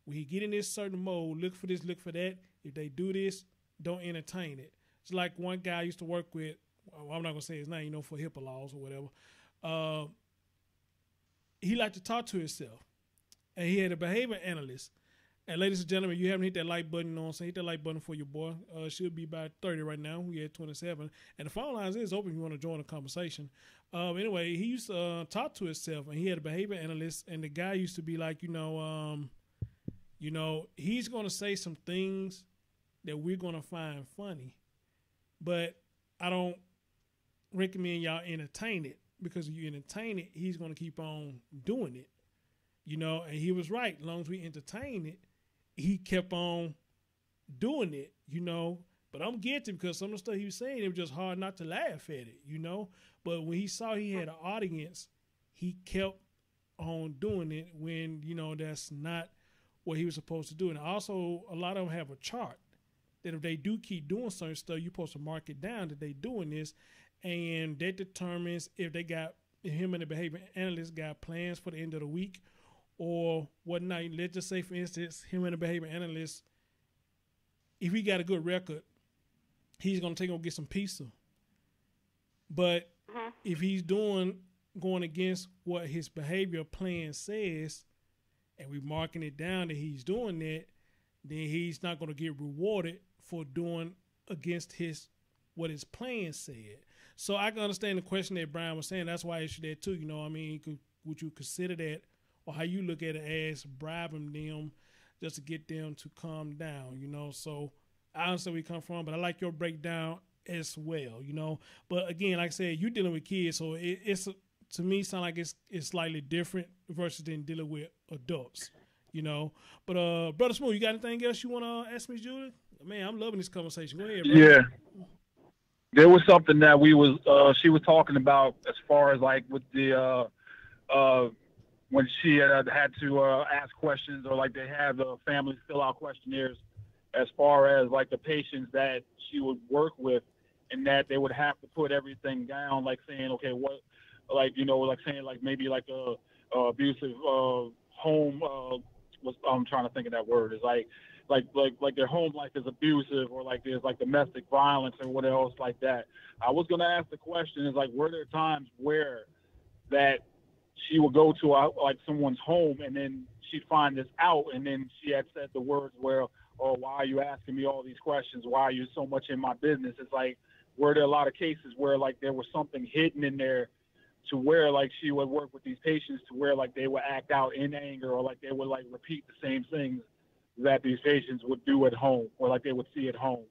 when he get in this certain mode, look for this, look for that. If they do this, don't entertain it. It's like one guy I used to work with, well, I'm not going to say his name, for HIPAA laws or whatever. He liked to talk to himself. And he had a behavior analyst. And ladies and gentlemen, you haven't hit that like button on, so hit that like button for your boy. Should be about 30 right now. We at 27. And the phone lines is open if you want to join the conversation. Anyway, he used to talk to himself, and he had a behavior analyst, and the guy used to be like, he's going to say some things that we're going to find funny, but I don't recommend y'all entertain it, because if you entertain it, he's going to keep on doing it, and he was right. As long as we entertain it, he kept on doing it, but I'm guilty, because some of the stuff he was saying, it was just hard not to laugh at it, but when he saw he had an audience, he kept on doing it when, that's not what he was supposed to do. And also, a lot of them have a chart that if they do keep doing certain stuff, you're supposed to mark it down that they doing this, and that determines if him and the behavior analyst got plans for the end of the week or whatnot. Let's just say, for instance, him and the behavior analyst, if he got a good record, he's going to take him to get some pizza. But if he's going against what his behavior plan says, and we're marking it down that he's doing that, then he's not going to get rewarded for doing against what his plan said. So I can understand the question that Brian was saying. That's why I issued that too. Would you consider that, or how you look at it as bribing them just to get them to calm down? So I understand where you come from, but I like your breakdown as well. But again, like I said, you're dealing with kids, so it's to me sound like it's slightly different versus than dealing with adults. But Brother Smooth, you got anything else you want to ask me, Julie? Man, I'm loving this conversation. Go ahead, brother. Yeah. There was something that she was talking about as far as like with the when she had to ask questions, or like they have the families fill out questionnaires as far as like the patients that she would work with, and that they would have to put everything down, like saying, okay, what, like, like saying like maybe like a abusive home, I'm trying to think of that word, is like their home life is abusive, or like there's like domestic violence or what else like that. I was going to ask the question is like, were there times where that she would go to like someone's home and then she'd find this out, and then she had said the words where, "Oh, why are you asking me all these questions? Why are you so much in my business?" It's like, were there a lot of cases where like there was something hidden in there to where like she would work with these patients to where like they would act out in anger or like they would like repeat the same things that these patients would do at home or like they would see at home?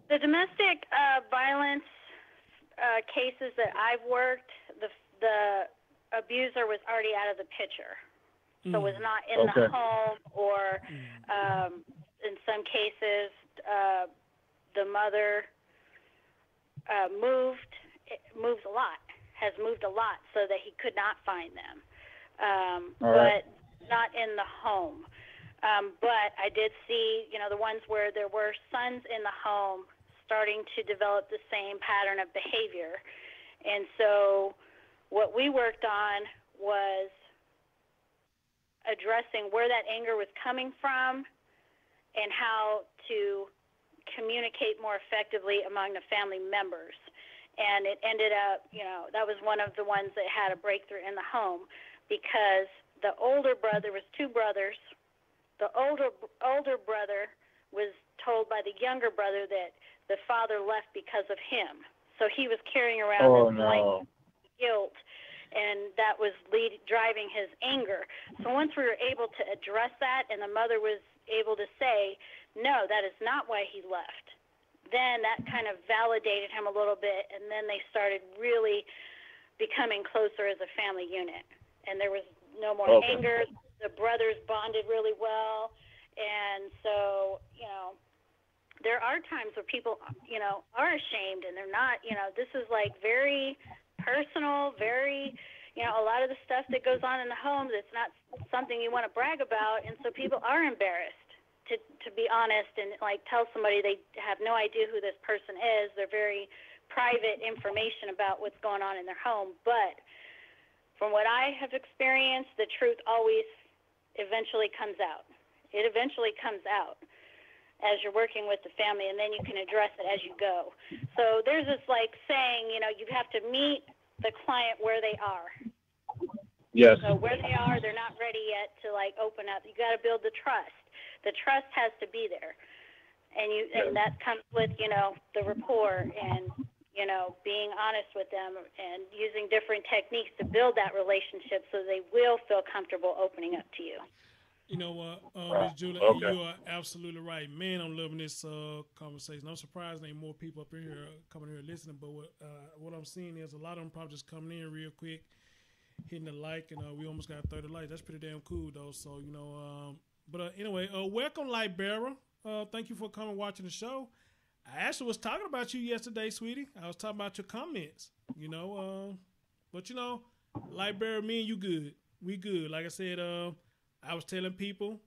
The domestic violence cases that I've worked, the abuser was already out of the picture. So was not in the home, or in some cases, the mother has moved a lot so that he could not find them, but not in the home. But I did see, the ones where there were sons in the home starting to develop the same pattern of behavior. And so what we worked on was addressing where that anger was coming from and how to communicate more effectively among the family members. And it ended up, that was one of the ones that had a breakthrough in the home, because the older brother, was two brothers. The older brother was told by the younger brother that the father left because of him. So he was carrying around this blanket guilt, and that was driving his anger. So once we were able to address that and the mother was able to say, no, that is not why he left, then that kind of validated him a little bit, and then they started really becoming closer as a family unit. And there was no more anger. The brothers bonded really well. And so, there are times where people, are ashamed and they're not, this is like very personal, very, a lot of the stuff that goes on in the home, that's not something you want to brag about. And so people are embarrassed to be honest and like tell somebody they have no idea who this person is. They're very private information about what's going on in their home. But from what I have experienced, the truth always eventually comes out. It eventually comes out as you're working with the family, and then you can address it as you go. So there's this like saying, you have to meet the client where they are. Yes. So where they are, they're not ready yet to like open up. You got to build the trust. The trust has to be there, and that comes with the rapport and being honest with them and using different techniques to build that relationship so they will feel comfortable opening up to you. You know what, Ms. Julie, you are absolutely right. Man, I'm loving this conversation. I'm surprised there ain't more people up in here coming here listening, but what I'm seeing is a lot of them probably just coming in real quick, hitting the like, and we almost got 30 likes. That's pretty damn cool, though. So, but anyway, welcome, Light Bearer. Thank you for coming watching the show. I actually was talking about you yesterday, sweetie. I was talking about your comments, but Light Bearer, me and you good. We good. Like I said, I was telling people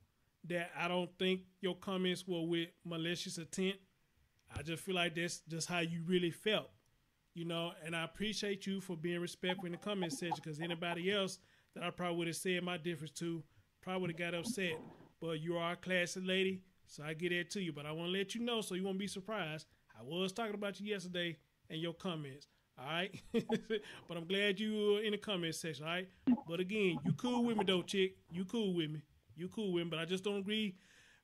that I don't think your comments were with malicious intent. I just feel like that's just how you really felt, and I appreciate you for being respectful in the comment section, because anybody else that I probably would have said my difference to probably would have got upset. But you are a classy lady, so I get it to you. But I want to let you know so you won't be surprised. I was talking about you yesterday in your comments. All right, but I'm glad you were in the comment section. All right, but again, you cool with me though, chick. You cool with me. But I just don't agree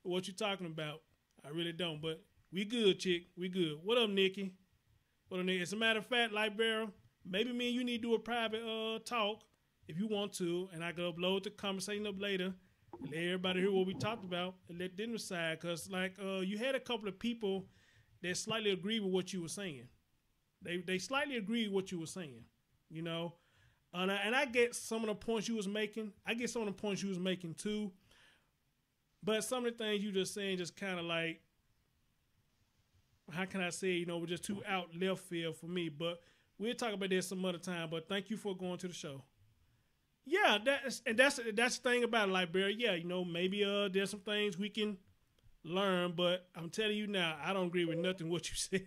with what you're talking about. I really don't. But we good, chick. We good. What up, Nikki? As a matter of fact, Light Bearer, maybe me and you need to do a private talk if you want to, and I can upload the conversation up later and let everybody hear what we talked about and let them decide. Because you had a couple of people that slightly agree with what you were saying. They slightly agree with what you were saying, and I get some of the points you was making. I get some of the points you was making too. But some of the things you just saying just kind of like, how can I say, were just too out left field for me. But we'll talk about this some other time. But thank you for going to the show. Yeah, that's the thing about it, like Barry. Yeah, maybe there's some things we can learn, but I'm telling you now, I don't agree with nothing what you said.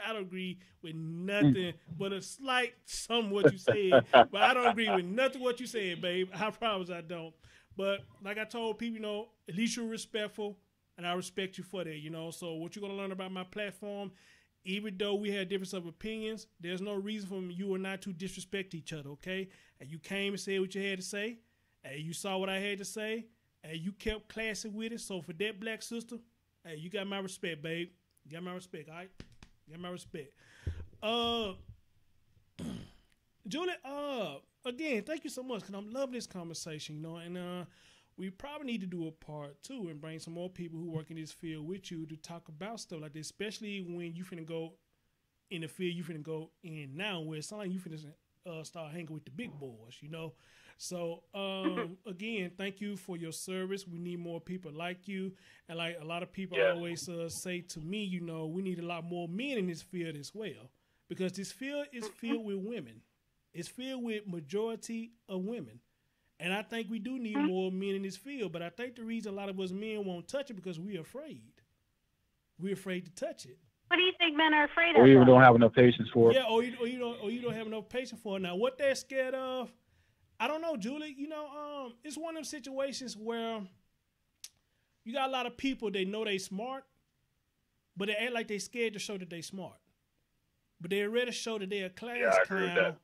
I don't agree with nothing but a slight some what you said, but I don't agree with nothing what you said, babe. I promise I don't. But like I told people, at least you're respectful, and I respect you for that, So what you're going to learn about my platform, even though we had difference of opinions, there's no reason for you or not to disrespect each other, okay? And you came and said what you had to say, and you saw what I had to say, and you kept classy with it. So for that, black sister, hey, you got my respect, babe. You got my respect, all right? You got my respect. Julie, again, thank you so much, because I'm loving this conversation, you know, and we probably need to do a part 2 and bring some more people who work in this field with you to talk about stuff like this, especially when you finna go in the field you finna go in now, where it's not like you finna start hanging with the big boys, you know. So again, thank you for your service. We need more people like you, and like a lot of people always say to me, you know, we need a lot more men in this field as well, because this field is filled with women. It's filled with majority of women, and I think we do need more men in this field. But I think the reason a lot of us men won't touch it because we're afraid. We're afraid to touch it. What do you think men are afraid of? Or even don't have enough patience for it. Yeah, or you don't have enough patience for it. Now, what they're scared of, I don't know, Julie. You know, it's one of them situations where you got a lot of people, they know they smart, but they act like they scared to show that they smart. But they rather show that they're a class clown.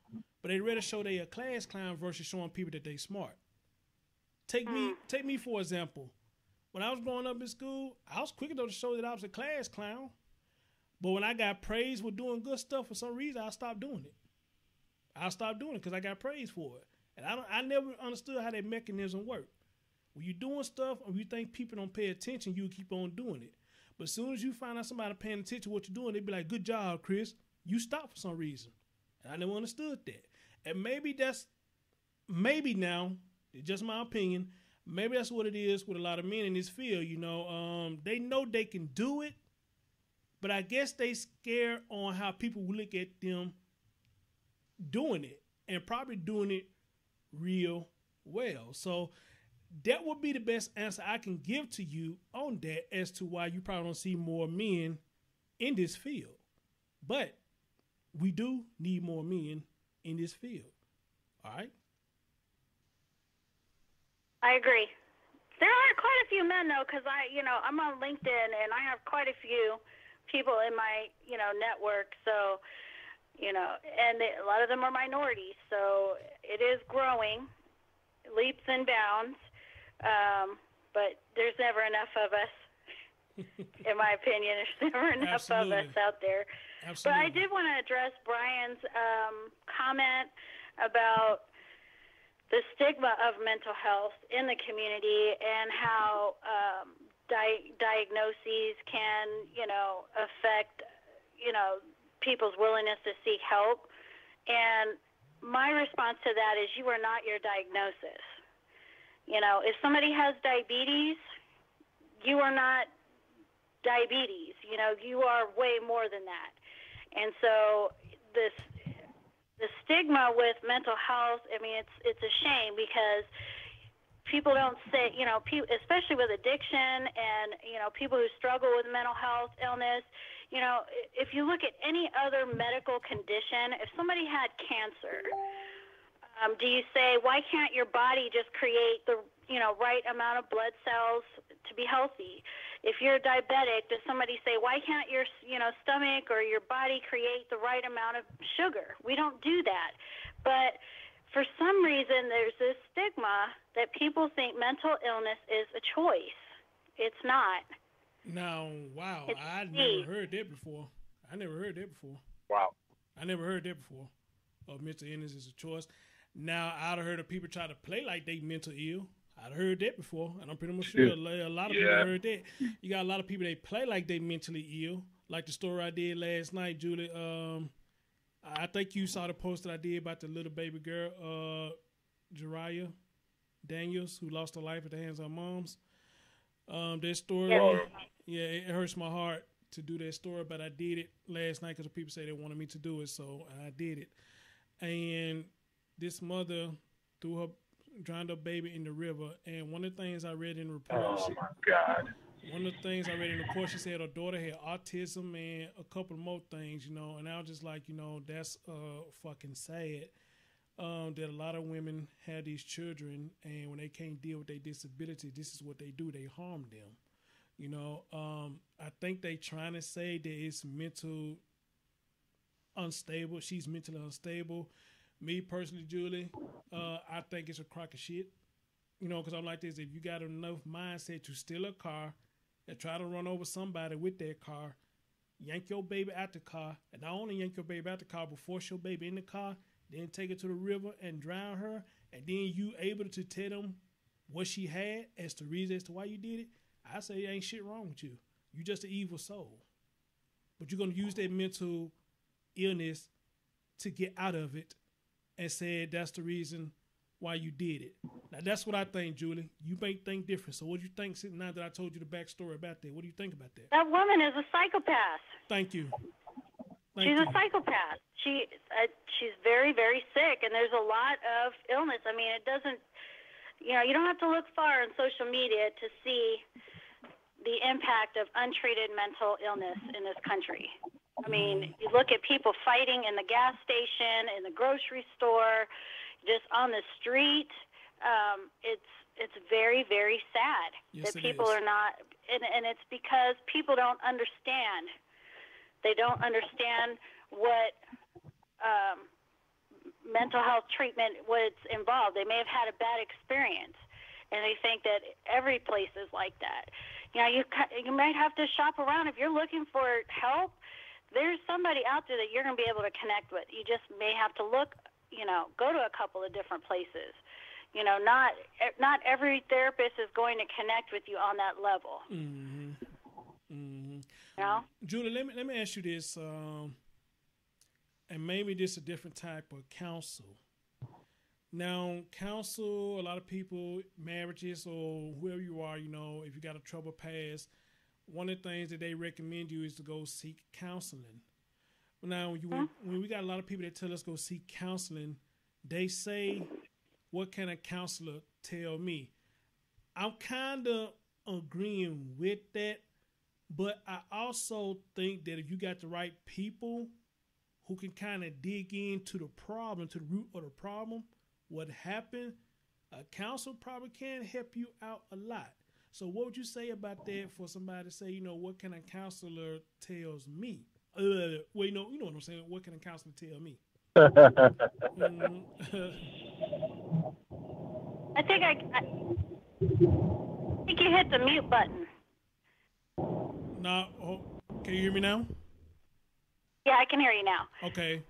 But they rather show they a class clown versus showing people that they smart. Take me for example. When I was growing up in school, I was quick enough to show that I was a class clown. But when I got praised for doing good stuff, for some reason, I stopped doing it. I stopped doing it because I got praised for it. And I never understood how that mechanism worked. When you're doing stuff and you think people don't pay attention, you keep on doing it. But as soon as you find out somebody paying attention to what you're doing, they be like, good job, Chris. You stop for some reason. And I never understood that. And maybe now, it's just my opinion, maybe that's what it is with a lot of men in this field. You know, they know they can do it, but I guess they scared on how people will look at them doing it, and probably doing it real well. So that would be the best answer I can give to you on that, as to why you probably don't see more men in this field. But we do need more men in this field. All right? I agree. There are quite a few men, though, because I'm on LinkedIn, and I have quite a few people in my, network. So, and a lot of them are minorities. So it is growing, leaps and bounds. But there's never enough of us, in my opinion. There's never enough of us out there. Absolutely. But I did want to address Brian's comment about the stigma of mental health in the community, and how diagnoses can, affect, people's willingness to seek help. And my response to that is, you are not your diagnosis. If somebody has diabetes, you are not diabetes. You are way more than that. And so the stigma with mental health, I mean, it's a shame, because people don't say, especially with addiction and, people who struggle with mental health illness, if you look at any other medical condition, if somebody had cancer, do you say, why can't your body just create the, right amount of blood cells to be healthy? If you're diabetic, does somebody say, why can't your, stomach or your body create the right amount of sugar? We don't do that. But for some reason, there's this stigma that people think mental illness is a choice. It's not. Now, wow, I never heard that before. Wow. I never heard that before. Mental illness is a choice. Now, I'd have heard of people try to play like they mental ill. I'd heard that before, and I'm pretty much sure a lot of people heard that. You got a lot of people, they play like they mentally ill, like the story I did last night, Julie. I think you saw the post that I did about the little baby girl, Jariah Daniels, who lost her life at the hands of her moms. That story, it hurts my heart to do that story, but I did it last night because people say they wanted me to do it, so I did it. And this mother drowned her baby in the river, and one of the things I read in the report, one of the things I read in the report, she said her daughter had autism and a couple more things, and I was just like, that's fucking sad. That a lot of women have these children, and when they can't deal with their disability, this is what they do. They harm them. I think they trying to say that it's mental unstable. She's mentally unstable. Me personally, Julie, I think it's a crock of shit. because I'm like this, if you got enough mindset to steal a car and try to run over somebody with that car, yank your baby out the car, and not only yank your baby out the car, but force your baby in the car, then take her to the river and drown her, and then you able to tell them what she had as the reason as to why you did it, I say ain't shit wrong with you. You just an evil soul. But you're going to use that mental illness to get out of it and say that's the reason why you did it. Now, that's what I think, Julie. You may think different. So what do you think, now that I told you the backstory about that, what do you think about that? That woman is a psychopath. Thank you. She's a psychopath. She's very, very sick, and there's a lot of illness. I mean, it doesn't, you don't have to look far on social media to see the impact of untreated mental illness in this country. I mean, you look at people fighting in the gas station, in the grocery store, just on the street. It's very, very sad that people are not, and it's because people don't understand. They don't understand what mental health treatment, what's involved. They may have had a bad experience, and they think that every place is like that. You might have to shop around. If you're looking for help, there's somebody out there that you're going to be able to connect with. You just may have to look, go to a couple of different places. Not every therapist is going to connect with you on that level. Mm-hmm. Mm-hmm. Julie, let me ask you this, and maybe this is a different type of counsel. Now, counsel, a lot of people, marriages or whoever you are, if you got a troubled past, one of the things that they recommend you is to go seek counseling. Now, when we got a lot of people that tell us go seek counseling, they say, what can a counselor tell me? I'm kind of agreeing with that, but I also think that if you got the right people who can kind of dig into the problem, to the root of the problem, what happened, a counselor probably can help you out a lot. So what would you say about that for somebody to say, what can a counselor tells me? You know what I'm saying? What can a counselor tell me? I think you hit the mute button. No, can you hear me now? Yeah, I can hear you now. Okay.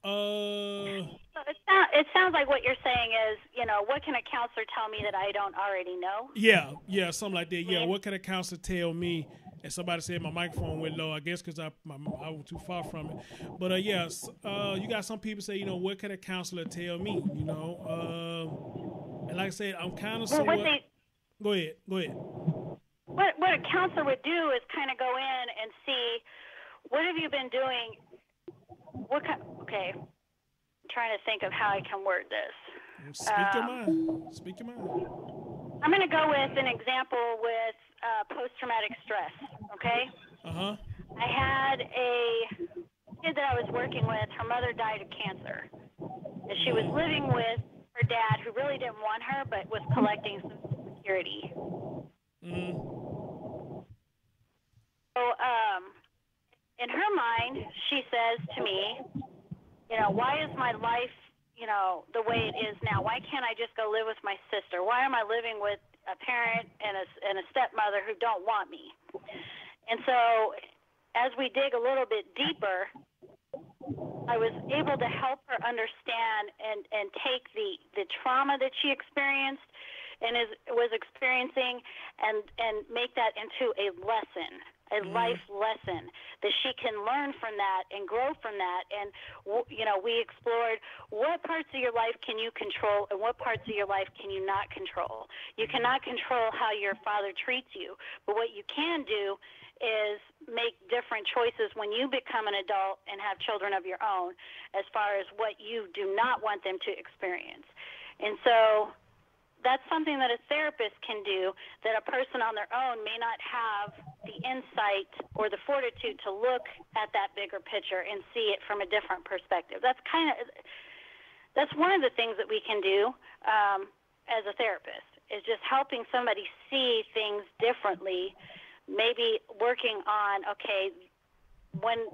So it sounds like what you're saying is, what can a counselor tell me that I don't already know? Yeah, something like that. Yeah, what can a counselor tell me? And somebody said my microphone went low, I guess because I was too far from it. But you got some people say, what can a counselor tell me? And like I said, I'm kind of Go ahead. What a counselor would do is kind of go in and see, what have you been doing? Okay, I'm trying to think of how I can word this. Speak your mind. I'm going to go with an example with post-traumatic stress, okay? Uh-huh. I had a kid that I was working with. Her mother died of cancer. And she was living with her dad, who really didn't want her, but was collecting Social Security. Mm-hmm. So, in her mind, she says to me, why is my life, the way it is now? Why can't I just go live with my sister? Why am I living with a parent and a stepmother who don't want me? And so, as we dig a little bit deeper, I was able to help her understand and take the trauma that she experienced and was experiencing and make that into a lesson. A life lesson that she can learn from that and grow from that. And, we explored what parts of your life can you control and what parts of your life can you not control. You cannot control how your father treats you, but what you can do is make different choices when you become an adult and have children of your own as far as what you do not want them to experience. And so that's something that a therapist can do that a person on their own may not have the insight or the fortitude to look at that bigger picture and see it from a different perspective. That's one of the things that we can do as a therapist, is just helping somebody see things differently, maybe working on, okay, when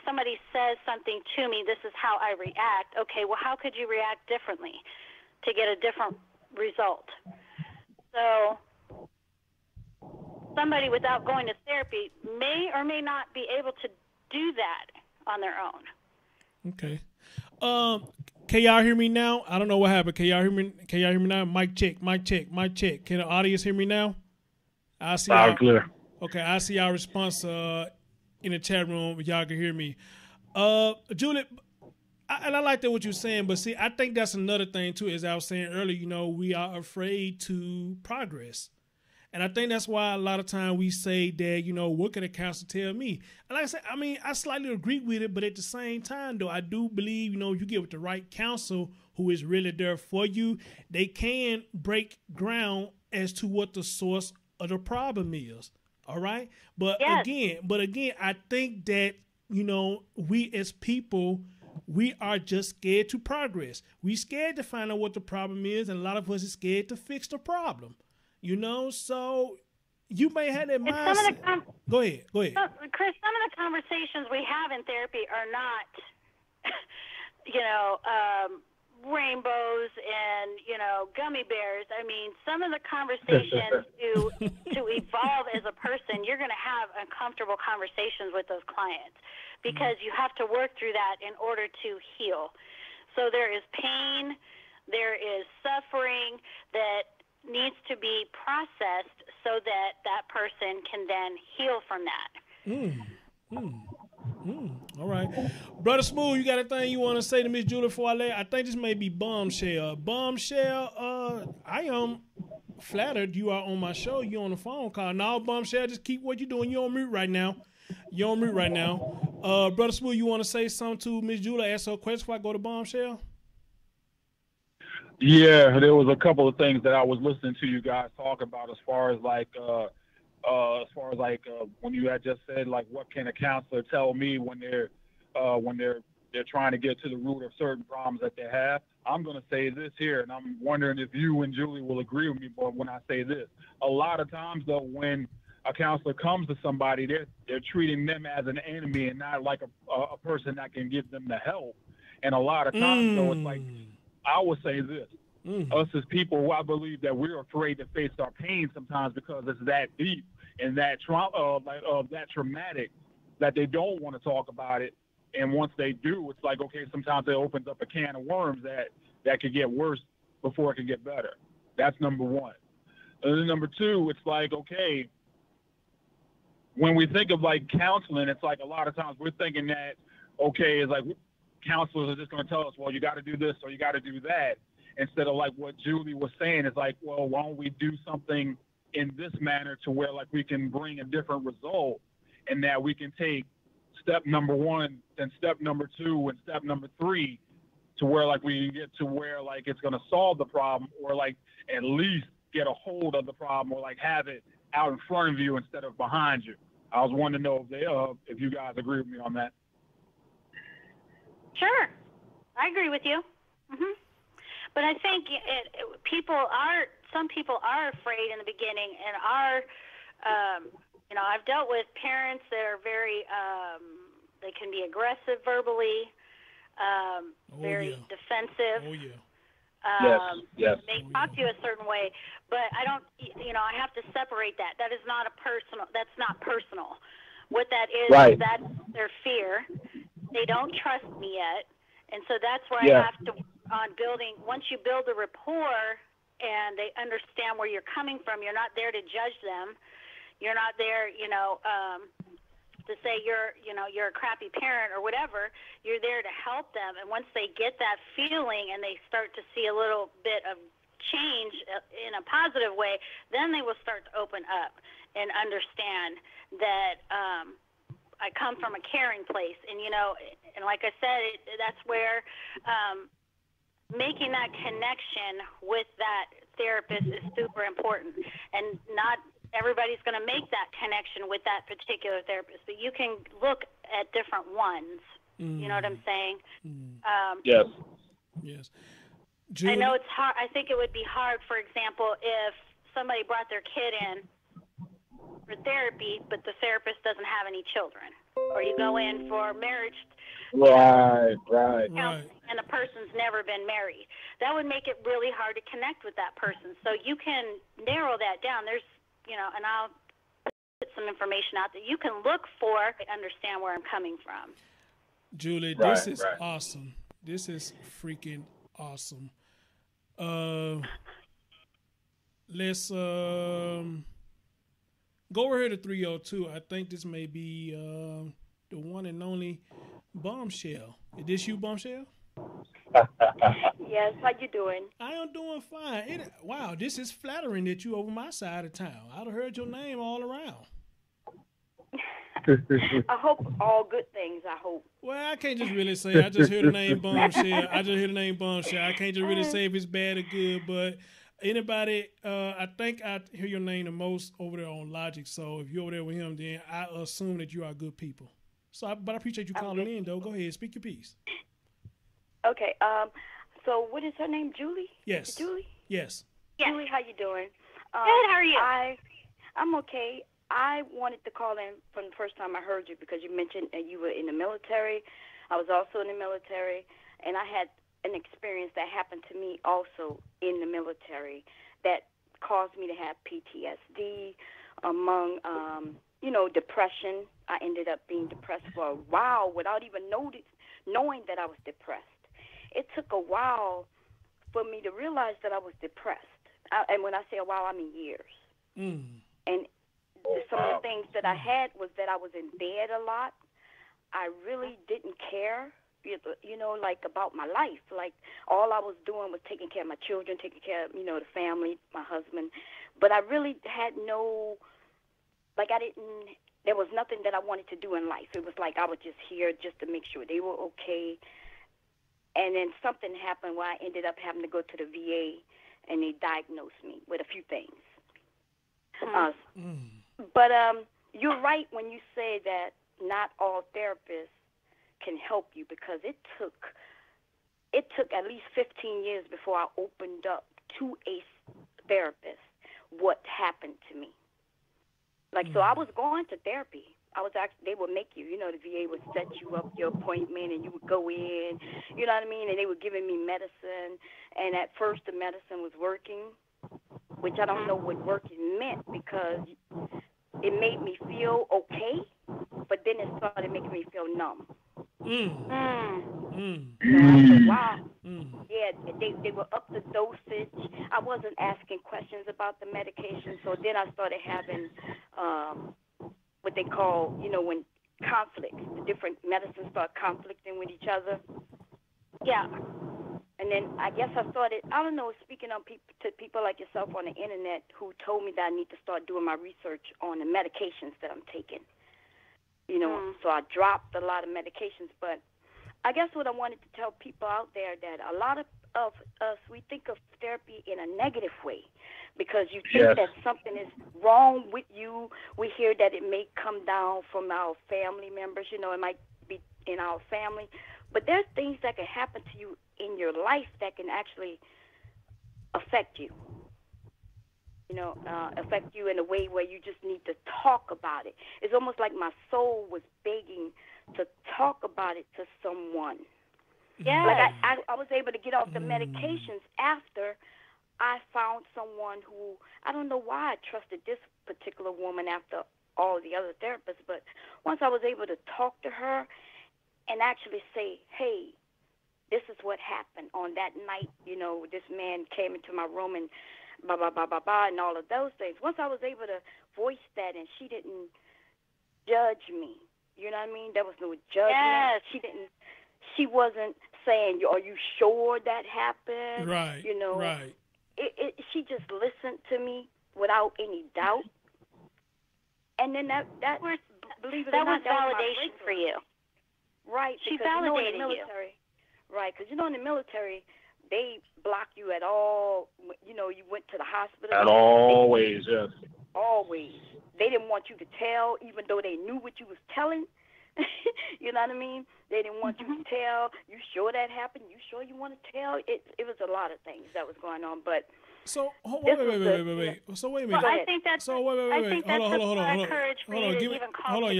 somebody says something to me, this is how I react. Okay, well, how could you react differently? to get a different result. So somebody without going to therapy may or may not be able to do that on their own. Okay. Can y'all hear me now? I don't know what happened. Can y'all hear me? Can y'all hear me now? Mic check, mic check, mic check. Can the audience hear me now? I see. Loud and clear. Okay, I see our response in the chat room. Y'all can hear me. Julie, and I like that what you're saying, but see, I think that's another thing too. As I was saying earlier, you know, we are afraid to progress. And I think that's why a lot of time we say that, you know, what can a counselor tell me? And like I said, I mean, I slightly agree with it, but at the same time, though, I do believe, you know, you get with the right counsel who is really there for you, they can break ground as to what the source of the problem is. All right. But yes. again, I think that, you know, we as people, we are just scared to progress. We scared to find out what the problem is, and a lot of us are scared to fix the problem. You know, so you may have that mindset. Go ahead. Chris, some of the conversations we have in therapy are not, you know, rainbows and, you know, gummy bears. I mean, some of the conversations to evolve as a person, you're going to have uncomfortable conversations with those clients because you have to work through that in order to heal. So there is pain, there is suffering that needs to be processed so that that person can then heal from that. All right. Brother Smooth, you got a thing you want to say to Miss Julie before I let? I think this may be Bombshell. Bombshell, I am flattered you are on my show. You're on the phone call. Now, Bombshell, just keep what you're doing. You're on mute right now. Brother Smooth, you want to say something to Miss Julie? Ask her a question before I go to Bombshell? Yeah, there was a couple of things that I was listening to you guys talk about as far as when you had just said, like, what can a counselor tell me when they're trying to get to the root of certain problems that they have. I'm going to say this here, and I'm wondering if you and Julie will agree with me, but when I say this, a lot of times though, when a counselor comes to somebody, they're treating them as an enemy and not like a person that can give them the help. And a lot of times though, it's like, I would say this, us as people, I believe that we're afraid to face our pain sometimes because it's that deep and that that traumatic that they don't want to talk about it. And once they do, it's like, okay, sometimes it opens up a can of worms that could get worse before it can get better. That's number one. And then number two, it's like, okay, when we think of like counseling, it's like a lot of times we're thinking that, okay, it's like counselors are just going to tell us, well, you got to do this or you got to do that. Instead of like what Julie was saying, it's like, well, why don't we do something in this manner to where like we can bring a different result and that we can take step number one, then step number two, and step number three to where like we can get to where like it's going to solve the problem or like at least get a hold of the problem or like have it out in front of you instead of behind you. I was wanting to know if you guys agree with me on that. Sure. I agree with you. But I think some people are afraid in the beginning and are, you know, I've dealt with parents that are very, they can be aggressive verbally, very defensive. Oh, yeah. Yes. They talk to you a certain way, but I don't, you know, I have to separate that. That is not that's not personal. What that is, right. Is that's their fear. They don't trust me yet. And so that's where I have to, on building, once you build a rapport and they understand where you're coming from, you're not there to judge them. You're not there, you know, to say you're a crappy parent or whatever. You're there to help them. And once they get that feeling and they start to see a little bit of change in a positive way, then they will start to open up and understand that I come from a caring place. And, you know, and like I said, that's where making that connection with that therapist is super important. And not everybody's going to make that connection with that particular therapist, but you can look at different ones. You know what I'm saying? Yes. I know it's hard. I think it would be hard, for example, if somebody brought their kid in for therapy, but the therapist doesn't have any children, or you go in for marriage right. counseling, and the person's never been married. that would make it really hard to connect with that person. So you can narrow that down. There's, and I'll put some information out that you can look for and understand where I'm coming from. Julie, this is awesome. This is freaking awesome. Let's go over here to 302. I think this may be the one and only Bombshell. Is this you, Bombshell? Yes, how you doing? I am doing fine. Wow, this is flattering that you over my side of town. I'd have heard your name all around. I hope all good things, I hope. Well, I can't just really say. I just hear the name Bombshell. I can't just really say if it's bad or good, but anybody, I think I hear your name the most over there on Logic. So if you're over there with him, then I assume that you are good people. But I appreciate you calling in, though. Go ahead, speak your piece. Okay. So what is her name? Julie? Yes. Julie? Yes. Julie, how you doing? Good. How are you? I'm okay. I wanted to call in from the first time I heard you because you mentioned that you were in the military. I was also in the military, and I had an experience that happened to me also in the military that caused me to have PTSD, among, depression. I ended up being depressed for a while without even knowing that I was depressed. It took a while for me to realize that I was depressed. And when I say a while, I mean years. And some of the things that I had was that I was in bed a lot. I really didn't care, about my life. Like, all I was doing was taking care of my children, taking care of, the family, my husband. But I really had there was nothing that I wanted to do in life. It was like I was just here just to make sure they were okay. And then something happened where I ended up having to go to the VA, and they diagnosed me with a few things. But you're right when you say that not all therapists can help you, because it took at least 15 years before I opened up to a therapist what happened to me. So I was going to therapy. They would make you, the VA would set you up your appointment, and you would go in, you know what I mean? And they were giving me medicine, and at first the medicine was working, which I don't know what working meant, because it made me feel okay, but then it started making me feel numb. So I said, wow. Yeah, they were up the dosage. I wasn't asking questions about the medication, so then I started having what they call, when conflicts, the different medicines start conflicting with each other. Yeah. And then I guess I started, speaking to people like yourself on the internet who told me that I need to start doing my research on the medications that I'm taking. So I dropped a lot of medications. But I guess what I wanted to tell people out there, that a lot of us, we think of therapy in a negative way, because you think that something is wrong with you. We hear that it may come down from our family members. It might be in our family. But there's things that can happen to you in your life that can actually affect you. Affect you in a way where you just need to talk about it. It's almost like my soul was begging to talk about it to someone. Yeah. Like I was able to get off the medications after I found someone who, I don't know why I trusted this particular woman after all the other therapists, but once I was able to talk to her and actually say, hey, this is what happened on that night, this man came into my room and blah, blah, blah, blah, blah, and all of those things. Once I was able to voice that, and she didn't judge me, you know what I mean? There was no judgment. Yes. She wasn't saying, are you sure that happened? Right, right. She just listened to me without any doubt. And then that believe it or not, that was validation for you. Right. She validated in the military, you. Right, because, in the military, they block you at all. You went to the hospital. Always, yes. Always. They didn't want you to tell, even though they knew what you was telling. You know what I mean? They didn't want you to tell. You sure that happened? You sure you want to tell? It was a lot of things that was going on, but. So wait. So wait a minute. Well, I think that's. So wait.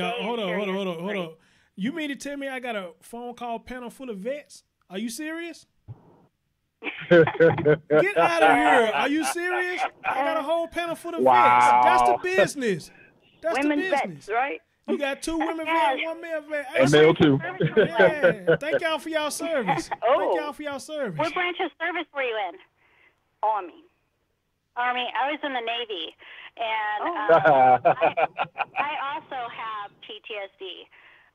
Hold on. You mean to tell me I got a phone call panel full of vets? Are you serious? Get out of here. Are you serious? I got a whole panel for the Wow. vets. That's the business. That's Women's the business. vets, right? You got 2 women vets, 1 male vet. And male too. Yeah. Thank y'all for y'all service. Oh. Thank y'all for y'all service. What branch of service were you in? Army. Army. I was in the Navy, and I also have PTSD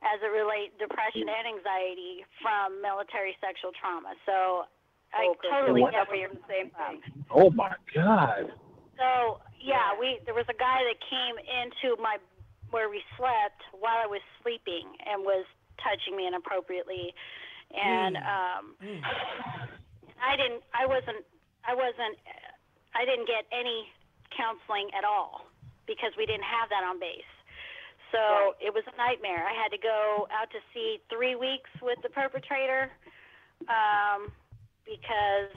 as it relates depression and anxiety from military sexual trauma. So I totally get where you're saying from. Oh my God. So yeah, there was a guy that came into where we slept while I was sleeping and was touching me inappropriately, and I didn't get any counseling at all because we didn't have that on base. So It was a nightmare. I had to go out to sea 3 weeks with the perpetrator because,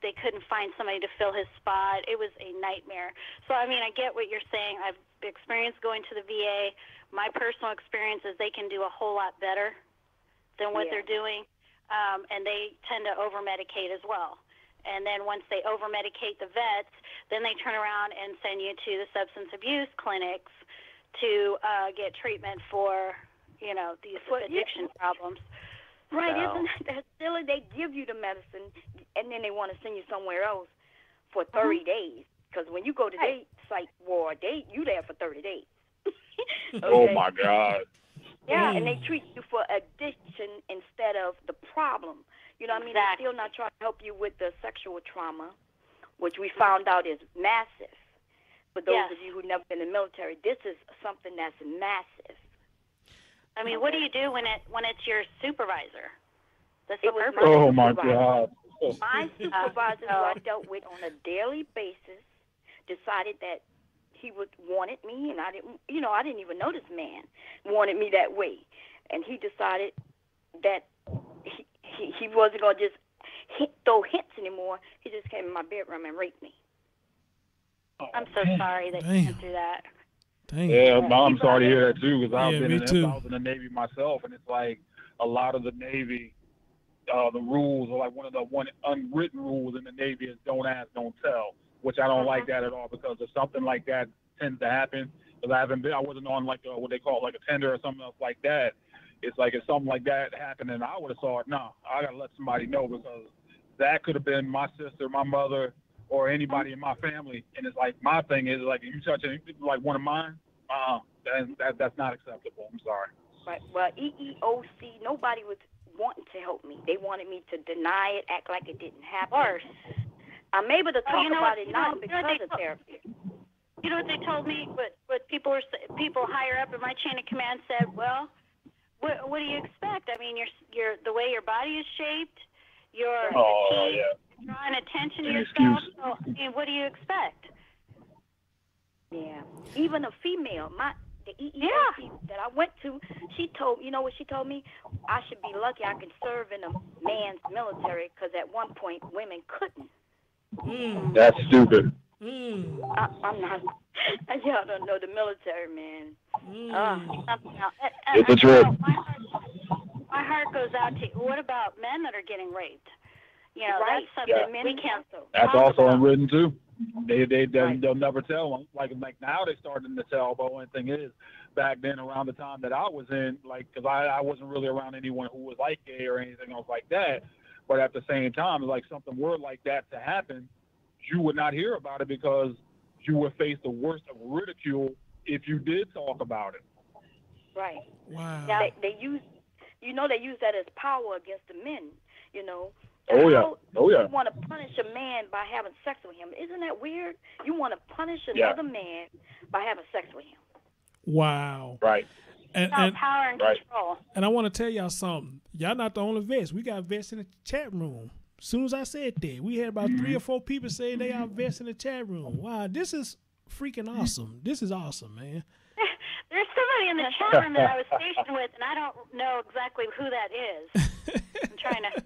they couldn't find somebody to fill his spot. It was a nightmare. So, I get what you're saying. I've experienced going to the VA. My personal experience is they can do a whole lot better than what they're doing, and they tend to over-medicate as well. And then once they over-medicate the vets, then they turn around and send you to the substance abuse clinics to get treatment for, these addiction problems. Right, So. isn't that silly? They give you the medicine, and then they want to send you somewhere else for 30 days. Because when you go to psych ward, you there for 30 days. Okay? Oh my God. Yeah, and they treat you for addiction instead of the problem. You know what I mean? They're still not trying to help you with the sexual trauma, which we found out is massive. For those of you who've never been in the military, this is something that's massive. What do you do when it's your supervisor? The Oh my God. My supervisor, who I dealt with on a daily basis, decided that he wanted me, and I didn't even know this man wanted me that way, and he decided that he wasn't gonna just throw hints anymore. He just came in my bedroom and raped me. I'm so sorry that you went through that. Dang. Yeah, I'm sorry to hear that too, because I was in the Navy myself, and it's like a lot of the Navy, the rules are like one unwritten rules in the Navy is don't ask, don't tell, which I don't like that at all, because if something like that tends to happen, because I wasn't on like what they call like a tender or something else like that. It's like if something like that happened, and I would have thought, no, I gotta let somebody know, because that could have been my sister, my mother, or anybody in my family. And it's like, my thing is like, if you touch anything like one of mine, that's not acceptable. I'm sorry. Right. Well, EEOC, nobody was wanting to help me. They wanted me to deny it, act like it didn't happen. I'm able to talk about it now because of therapy. You know what they told me? What people higher up in my chain of command said. Well, what do you expect? You're the way your body is shaped. You're drawing attention to yourself. So, what do you expect? Yeah. Even a female, the EEOC that I went to, she told me? I should be lucky I can serve in a man's military, because at one point women couldn't. That's stupid. I'm not. Y'all don't know the military, man. It's a trip. My heart goes out to. What about men that are getting raped? Right. That's something we can't. That's also unwritten too. They'll never tell them. Like now they're starting to tell. But one thing is, back then around the time that I was in, like, because I wasn't really around anyone who was like gay or anything else like that. But at the same time, like something were like that to happen, you would not hear about it, because you would face the worst of ridicule if you did talk about it. Right. Wow. Yeah. They use that as power against the men. Oh yeah. You want to punish a man by having sex with him. Isn't that weird? You want to punish another man by having sex with him. Wow. Right. And power and control. And I want to tell y'all something. Y'all not the only vets. We got vets in the chat room. As soon as I said that, we had about 3 or 4 people say they are vets in the chat room. Wow, this is freaking awesome. This is awesome, man. There's somebody in the chat room that I was stationed with, and I don't know exactly who that is. I'm trying to...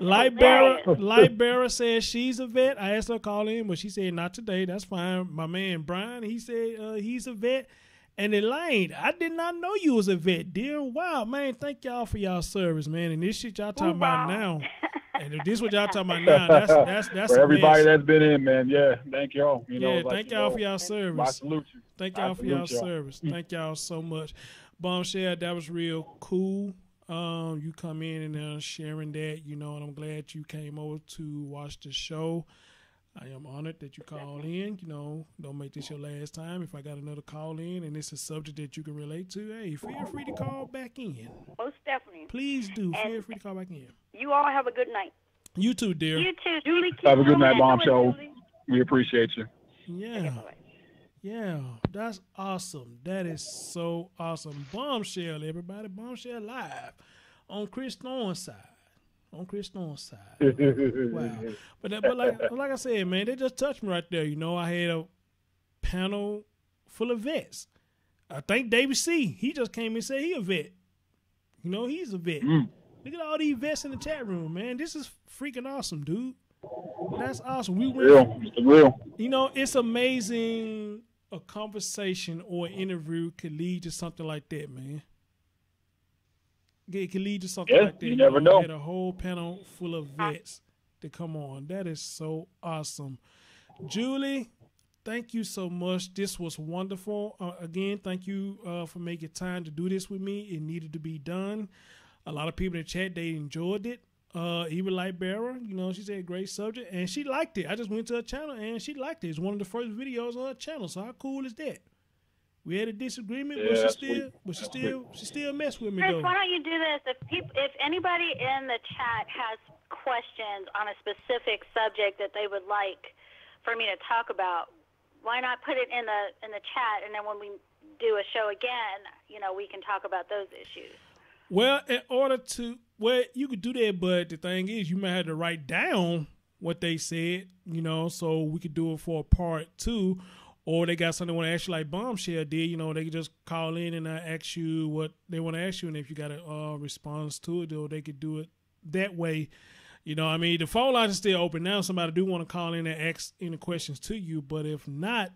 Light Bearer says she's a vet. I asked her to call in, but she said not today. That's fine. My man Brian, he said he's a vet. And Elaine, I did not know you was a vet, dear. Wow, man, thank y'all for y'all service, man. And this shit y'all talking about now. And if this is what y'all talking about now, that's for a everybody mess. that's been in, man. Yeah, thank y'all. Thank y'all for y'all I service. salute you. Thank y'all for y'all service. Thank y'all so much. Bombshell, that was real cool. You come in and sharing that, and I'm glad you came over to watch the show. I am honored that you called in. Don't make this your last time. If I got another call in and it's a subject that you can relate to, hey, feel free to call back in. Most definitely. Please do. Feel free to call back in. You all have a good night. You too, dear. You too, Julie. Have a good night, Bombshell. We appreciate you. Yeah. Yeah, that's awesome. That is so awesome. Bombshell, everybody. Bombshell live on Chris Thorns' side. Wow. But like I said, man, they just touched me right there. I had a panel full of vets. I think David C. He just came and said he a vet. He's a vet. Look at all these vets in the chat room, man. This is freaking awesome, dude. That's awesome. Real. It's amazing a conversation or an interview could lead to something like that, man. It could lead to something like that. You never know. Had a whole panel full of vets to come on. That is so awesome. Julie, thank you so much. This was wonderful. Again, thank you for making time to do this with me. It needed to be done. A lot of people in the chat, they enjoyed it. Even like Barra, she said great subject, and she liked it. I just went to her channel, and she liked it. It's one of the first videos on her channel, so how cool is that? We had a disagreement, but she still messed with me, Chris, though. why don't you do this? If anybody in the chat has questions on a specific subject that they would like for me to talk about, why not put it in the chat, and then when we do a show again, we can talk about those issues. Well, you could do that, but the thing is, you might have to write down what they said, so we could do it for a part 2. Or they got something they want to ask you like Bombshell did, they could just call in and ask you what they want to ask you, and if you got a response to it, or they could do it that way. The phone lines are still open now. Somebody do want to call in and ask any questions to you, but if not,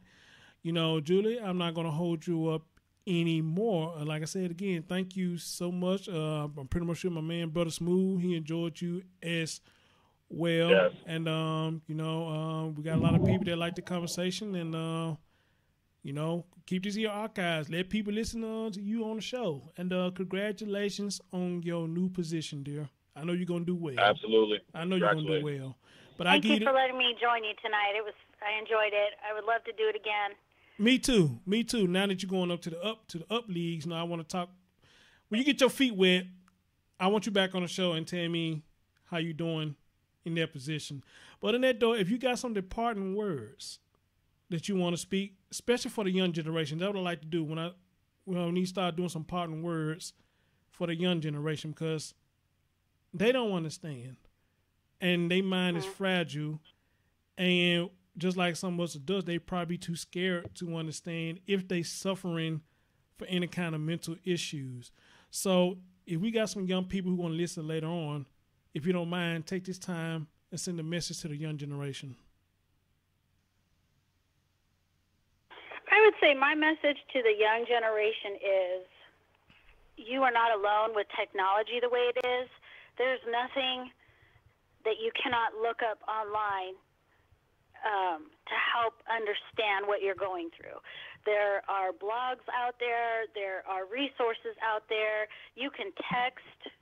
Julie, I'm not going to hold you up anymore. Like I said again, thank you so much. I'm pretty much sure my man Brother Smooth, he enjoyed you as well. Yes. And we got a lot of people that like the conversation, and keep this in your archives. Let people listen to you on the show. And congratulations on your new position, dear. I know you're gonna do well. Absolutely. I know you're gonna do well. But thank you for letting me join you tonight. I enjoyed it. I would love to do it again. Me too. Now that you're going up to the up leagues, I want to talk. When you get your feet wet, I want you back on the show and tell me how you doing in that position. But in that, though, if you got some departing words that you want to speak, especially for the young generation, that's what I like to do when we start doing some parting words for the young generation, because they don't understand, and their mind is fragile, and just like some of us does, they probably too scared to understand if they suffering for any kind of mental issues. So if we got some young people who want to listen later on, if you don't mind, take this time and send a message to the young generation. I would say my message to the young generation is you are not alone with technology the way it is. There's nothing that you cannot look up online to help understand what you're going through. There are blogs out there. There are resources out there. You can text.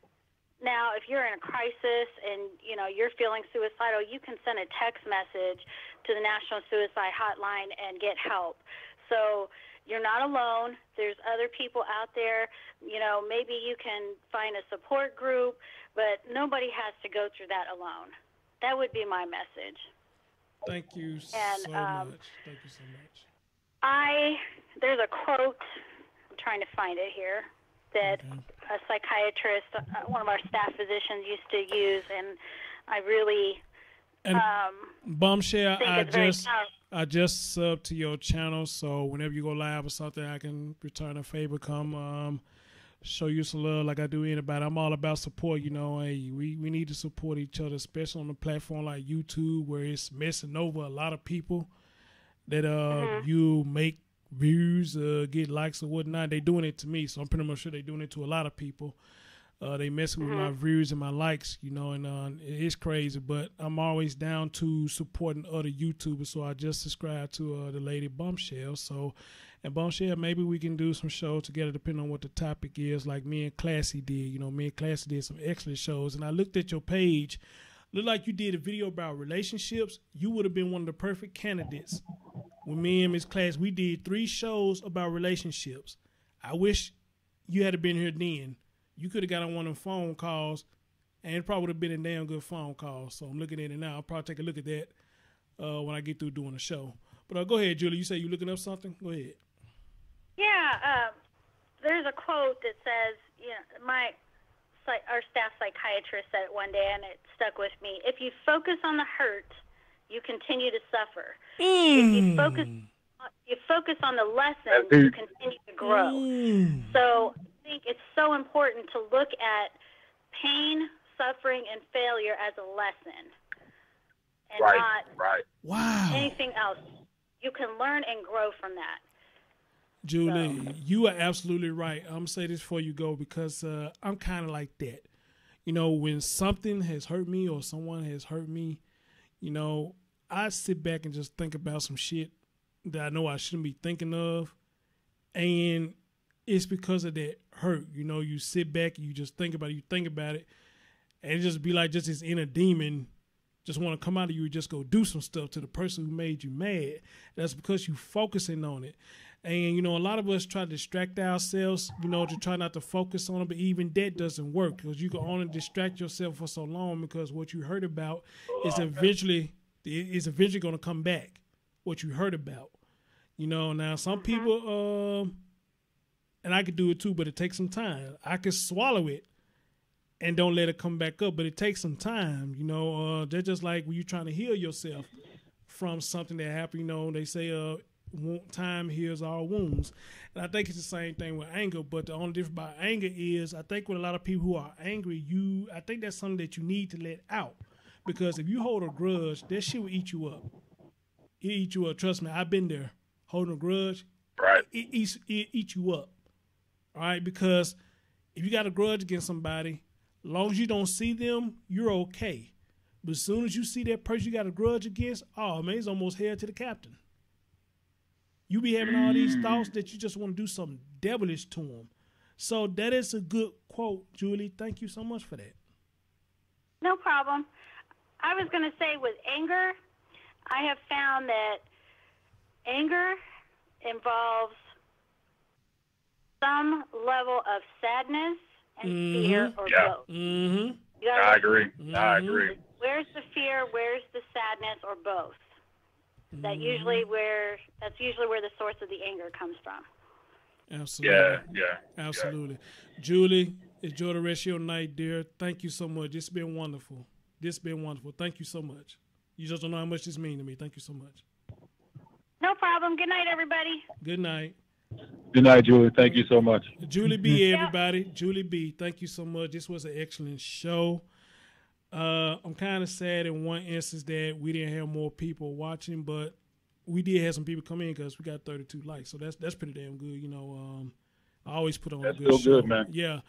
Now, if you're in a crisis and, you're feeling suicidal, you can send a text message to the National Suicide Hotline and get help. So you're not alone. There's other people out there. Maybe you can find a support group, but nobody has to go through that alone. That would be my message. Thank you so much. Thank you so much. There's a quote, I'm trying to find it here, that a psychiatrist, one of our staff physicians used to use, and I really Bombshell, I just subbed to your channel, so whenever you go live or something, I can return a favor, come show you some love like I do anybody. I'm all about support, Hey, we need to support each other, especially on a platform like YouTube, where it's messing over a lot of people that you make views, get likes or whatnot. They're doing it to me, so I'm pretty much sure they're doing it to a lot of people. They messing with my views and my likes, you know, and it's crazy. But I'm always down to supporting other YouTubers, so I just subscribed to the lady Bombshell. So, and Bombshell, maybe we can do some shows together, depending on what the topic is. Like me and Classy did, you know, me and Classy did some excellent shows, and I looked at your page. Looked like you did a video about relationships. You would have been one of the perfect candidates. When me and Miss Class, we did 3 shows about relationships. I wish you had been here then. You could have got on one of them phone calls, and it probably would have been a damn good phone call. So I'm looking at it now. I'll probably take a look at that when I get through doing the show. But go ahead, Julie. You say you looking up something? Go ahead. Yeah, there's a quote that says, you know, our staff psychiatrist said it one day, and it stuck with me. If you focus on the hurt, you continue to suffer. If you focus on the lesson, you continue to grow. So I think it's so important to look at pain, suffering, and failure as a lesson, and not anything else. You can learn and grow from that. Julie, you are absolutely right. I'm going to say this before you go, because I'm kind of like that. You know, when something has hurt me or someone has hurt me, you know, I sit back and just think about some shit that I know I shouldn't be thinking of. And it's because of that hurt. You know, you sit back and you just think about it, and it just be like just this inner demon just want to come out of you and just go do some stuff to the person who made you mad. That's because you focusing on it. And, you know, a lot of us try to distract ourselves, you know, to try not to focus on it, but even that doesn't work, because you can only distract yourself for so long, because what you heard about is eventually going to come back, what you heard about. You know, now some people, and I could do it too, but it takes some time. I could swallow it and don't let it come back up, but it takes some time. You know, they're just like when you're trying to heal yourself from something that happened. You know, they say time heals all wounds. And I think it's the same thing with anger, but the only difference about anger is, I think with a lot of people who are angry, I think that's something that you need to let out. Because if you hold a grudge, that shit will eat you up. It'll eat you up. Trust me, I've been there. Holding a grudge, it eats you up. All right? Because if you got a grudge against somebody, as long as you don't see them, you're okay. But as soon as you see that person you got a grudge against, oh man, it's almost hell to the captain. You be having all these thoughts that you just want to do something devilish to them. So that is a good quote, Julie. Thank you so much for that. No problem. I was going to say with anger, I have found that anger involves some level of sadness and fear or both. I agree. Where's the fear? Where's the sadness, or both? That's usually where the source of the anger comes from. Absolutely. Absolutely. Yeah. Julie, enjoy the rest of your night, dear. Thank you so much. It's been wonderful. Thank you so much. You just don't know how much this means to me. Thank you so much. No problem. Good night, everybody. Good night. Good night, Julie. Thank you so much. Julie B, everybody. Julie B, thank you so much. This was an excellent show. I'm kind of sad in one instance that we didn't have more people watching, but we did have some people come in because we got 32 likes, so that's pretty damn good. You know, I always put on a good show. Good, man. Yeah,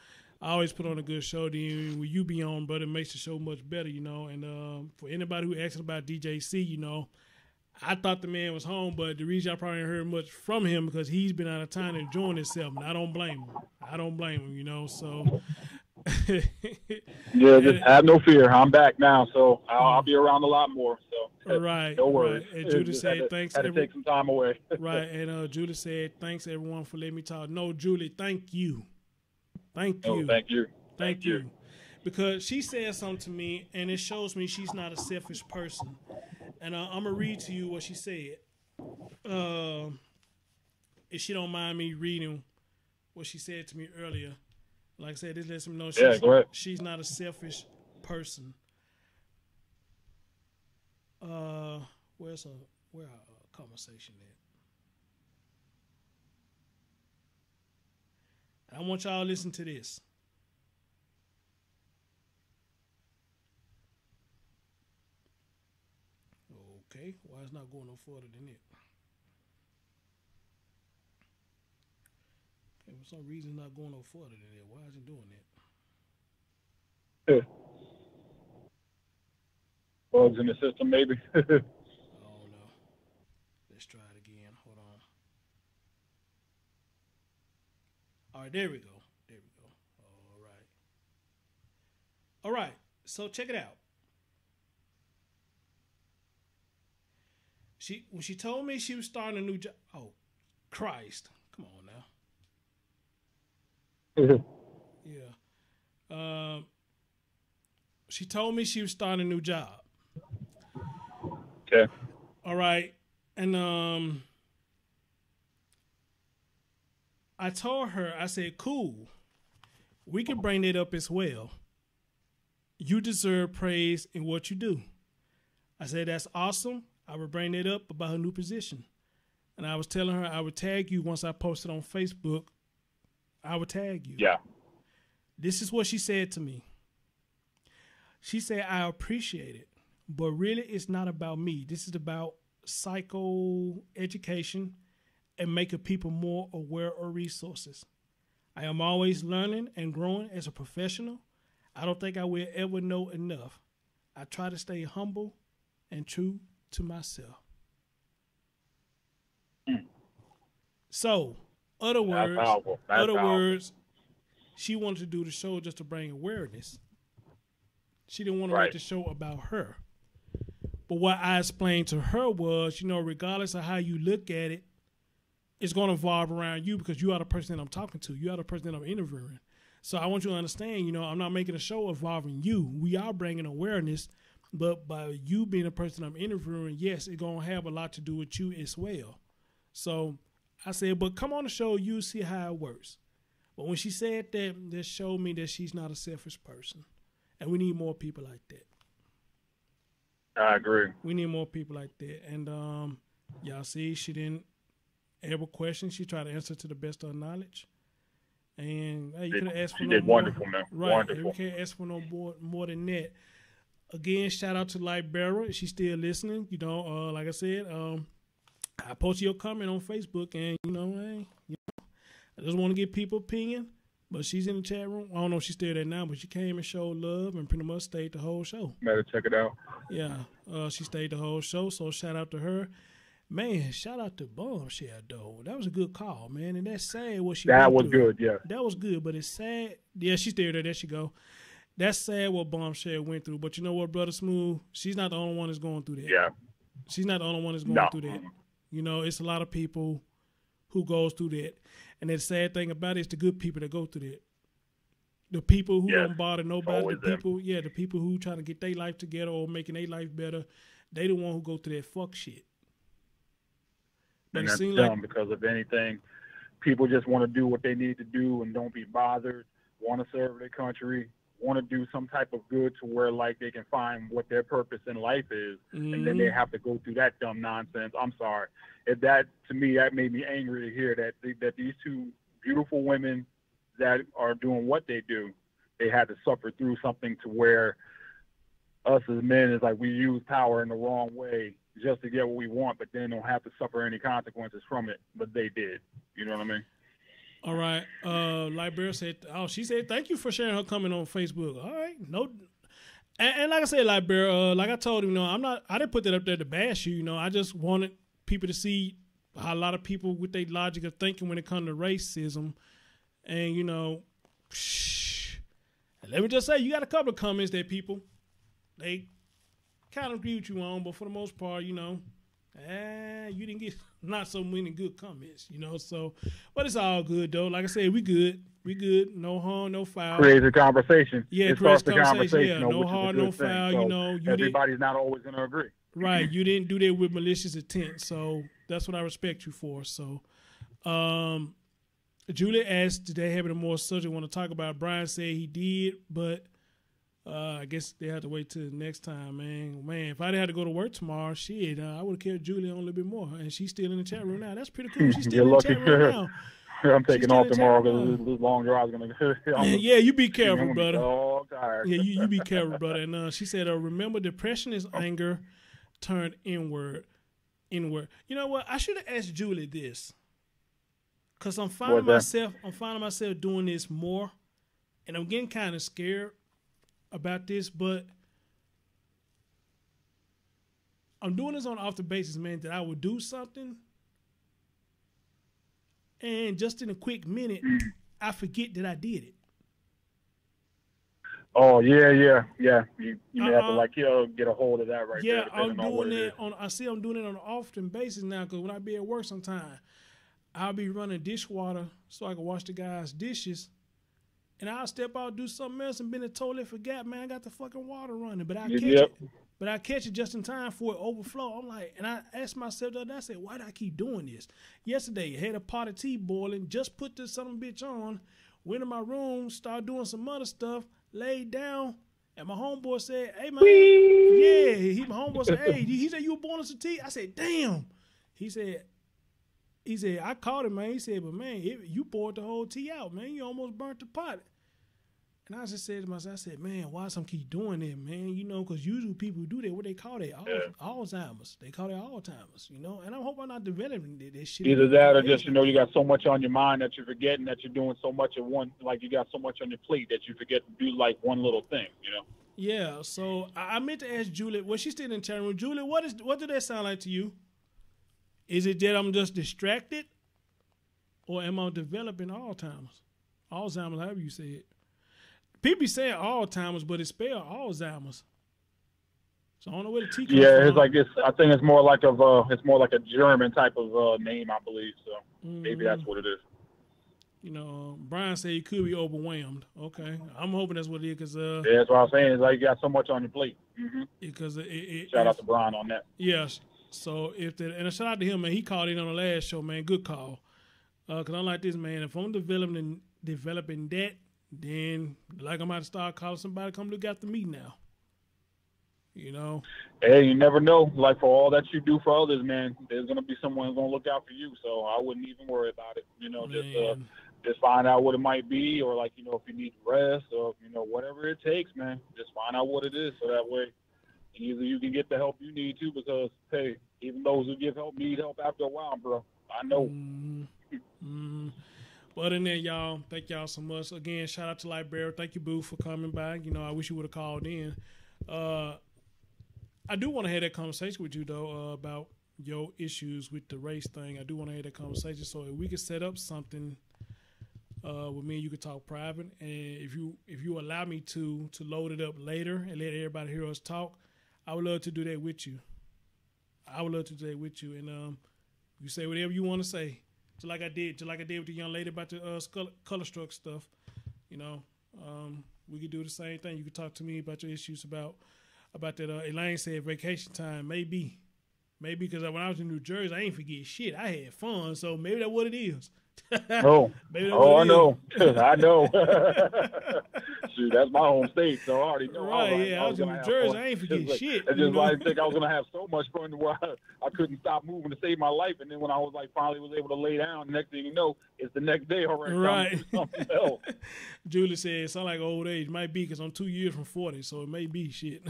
I always put on a good show. Then when you be on, brother, it makes the show much better. You know, and for anybody who asks about DJC, you know, I thought the man was home, but the reason I probably ain't heard much from him because he's been out of town enjoying himself, and I don't blame him. You know, so. Yeah, just have no fear. I'm back now, so I'll be around a lot more. So right, no worries. Right. And Judy said, "Thanks." Had to take some time away. Right, and Judy said, "Thanks everyone for letting me talk." No, Julie, thank you. Thank you. Because she said something to me, and it shows me she's not a selfish person. And I'm gonna read to you what she said. If she don't mind me reading what she said to me earlier. Like I said, this lets me know she's not a selfish person. Where our conversation at? I want y'all to listen to this. Okay, why it's not going no further than it? Okay, for some reason it's not going no further than that. Why is it doing that? Bugs in the system, maybe. I don't know. Let's try it again. Hold on. All right, there we go. There we go. All right. All right. So check it out. When she told me she was starting a new job. Oh, Christ! Come on now. Yeah. She told me she was starting a new job. Okay. All right, and I told her, I said, "Cool, we can bring it up as well. You deserve praise in what you do." I said, "That's awesome. I would bring it up about her new position." And I was telling her I would tag you once I posted on Facebook. I would tag you. Yeah. This is what she said to me. She said, "I appreciate it, but really it's not about me. This is about psycho education and making people more aware of resources. I am always learning and growing as a professional. I don't think I will ever know enough. I try to stay humble and true to myself." So, other words, she wanted to do the show just to bring awareness. She didn't want to make the show about her. But what I explained to her was, regardless of how you look at it, it's going to evolve around you because you are the person that I'm talking to. You are the person that I'm interviewing. So I want you to understand, I'm not making a show involving you. We are bringing awareness, but by you being the person I'm interviewing, yes, it's going to have a lot to do with you as well. So I said, but come on the show, you see how it works. But when she said that, this showed me that she's not a selfish person. And we need more people like that. I agree. We need more people like that. And y'all see, she didn't ever question. She tried to answer to the best of her knowledge. And hey, you could have asked for no more. She did wonderful, man. Right. Wonderful. And we can't ask for no more than that. Again, shout out to Libera. She's still listening. Like I said, I posted your comment on Facebook, and I just want to get people's opinion. But she's in the chat room. I don't know if she's still there now, but she came and showed love and pretty much stayed the whole show. Better check it out. Yeah, she stayed the whole show, so shout out to her. Man, shout out to Bombshell, though. That was a good call, man, and that's sad what she That went was through. good, yeah. That was good, but it's sad. Yeah, she's still there. There she go. That's sad what Bombshell went through. But you know what, Brother Smooth? She's not the only one that's going through that. Yeah. She's not the only one that's going through that. It's a lot of people who goes through that. And the sad thing about it is the good people that go through that. The people who don't bother nobody, the people who trying to get their life together or making their life better, they the one who go through that fuck shit. But And it that's seems dumb like because if anything, people just want to do what they need to do and don't be bothered, want to serve their country, want to do some type of good to where like they can find what their purpose in life is, and then they have to go through that dumb nonsense. I'm sorry. To me, that made me angry to hear that these two beautiful women that are doing what they do, they had to suffer through something to where us as men is like we use power in the wrong way just to get what we want, but then don't have to suffer any consequences from it. But they did. You know what I mean? all right. Liberia said, she said, thank you for sharing her comment on Facebook. All right. No. And like I said, Liberia, like I told him, I didn't put that up there to bash you. I just wanted people to see how a lot of people with their logic of thinking when it comes to racism. And, let me just say, you got a couple of comments that people, they kind of agree with you on, but for the most part, you didn't get not so many good comments, so, but it's all good, though. Like I said, we good. No harm, no foul. Create a conversation. Yeah, it starts the conversation. Yeah, no harm, no foul, so everybody's not always going to agree. Right, you didn't do that with malicious intent, so that's what I respect you for, so, Julie asked, did they have any more subject want to talk about? Brian said he did, but I guess they have to wait till next time, man. Man, if I didn't have to go to work tomorrow, shit, I would have kept Julie on a little bit more. And she's still in the chat room now. That's pretty cool. She's still in the chat room now. I'm taking off tomorrow because this long drive is going to yeah, you be careful, brother. So tired. Yeah, you be careful, brother. And she said, remember, depression is anger turned inward. You know what? I should have asked Julie this. Because I'm finding myself doing this more, and I'm getting kind of scared. about this, but I'm doing this on off the basis, man, that I would do something, and just in a quick minute, I forget that I did it. Oh yeah. You may have to like get a hold of that right there. Yeah, I'm doing it on. I see I'm doing it on an often basis now because when I be at work, sometime I'll be running dishwater so I can wash the guys' dishes, and I'll step out do something else and been totally forgot. Man, I got the fucking water running, but I catch it. But I catch it just in time for it overflow. I'm like, and I asked myself the other day, I said, why do I keep doing this? Yesterday, I had a pot of tea boiling, just put this son of a bitch on, went in my room, started doing some other stuff, laid down, and my homeboy said, hey, man, my homeboy said, hey, he said, you were boiling some tea? I said, damn. He said, I caught it, man. He said, but, man, you poured the whole tea out, man. You almost burnt the pot. And I just said to myself, I said, man, why some keep doing that, man? You know, because usually people who do that, what they call that? Alzheimer's. They call it Alzheimer's, you know? And I hope I'm not developing this shit. Either that or just, you know, you got so much on your mind that you're forgetting that you're doing so much at one, like you got so much on your plate that you forget to do like one little thing, you know? Yeah, so I meant to ask Julie, well, she's still in the chat room. Julie, what did that sound like to you? Is it that I'm just distracted? Or am I developing Alzheimer's? Alzheimer's, however you say it. People be saying Alzheimer's, but it's spelled Alzheimer's. So I don't know where the T comes from. Yeah, it's like this. I think it's more like a German type of name, I believe. So maybe that's what it is. You know, Brian said he could be overwhelmed. Okay, I'm hoping that's what it is. Cause yeah, that's what I'm saying. It's like you got so much on your plate. Because shout out to Brian on that. Yes. So and a shout out to him, man. He called in on the last show, man. Good call. Cause I'm like this, man. If I'm developing that. Then, like, I'm about to start calling somebody come look after me now. You know? Hey, you never know. Like, for all that you do for others, man, there's going to be someone who's going to look out for you. So I wouldn't even worry about it. You know, just find out what it might be, or, like, you know, if you need rest or, you know, whatever it takes, man. Just find out what it is so that way either you can get the help you need to because, hey, even those who give help need help after a while, bro. I know. But in there, y'all, thank y'all so much. Again, shout out to Library. Thank you, Boo, for coming by. You know, I wish you would have called in. I do want to have that conversation with you, though, about your issues with the race thing. I do want to have that conversation. So if we could set up something with me and you could talk private, and if you allow me to load it up later and let everybody hear us talk, I would love to do that with you. And you say whatever you want to say. Just like I did with the young lady about the color struck stuff, you know, we could do the same thing. You could talk to me about your issues about that. Elaine said vacation time, maybe because when I was in New Jersey, I ain't forget shit. I had fun, so maybe that's what it is. I know. I know. Shoot, that's my home state, so I already know. Right, I was in New Jersey. I ain't forget shit. It's just like I think I was gonna have so much fun where I couldn't stop moving to save my life, and then when I was like finally was able to lay down, the next thing you know, it's the next day already. Right. Something else. Julie said it sounds like old age. Might be because I'm 2 years from 40, so it may be shit.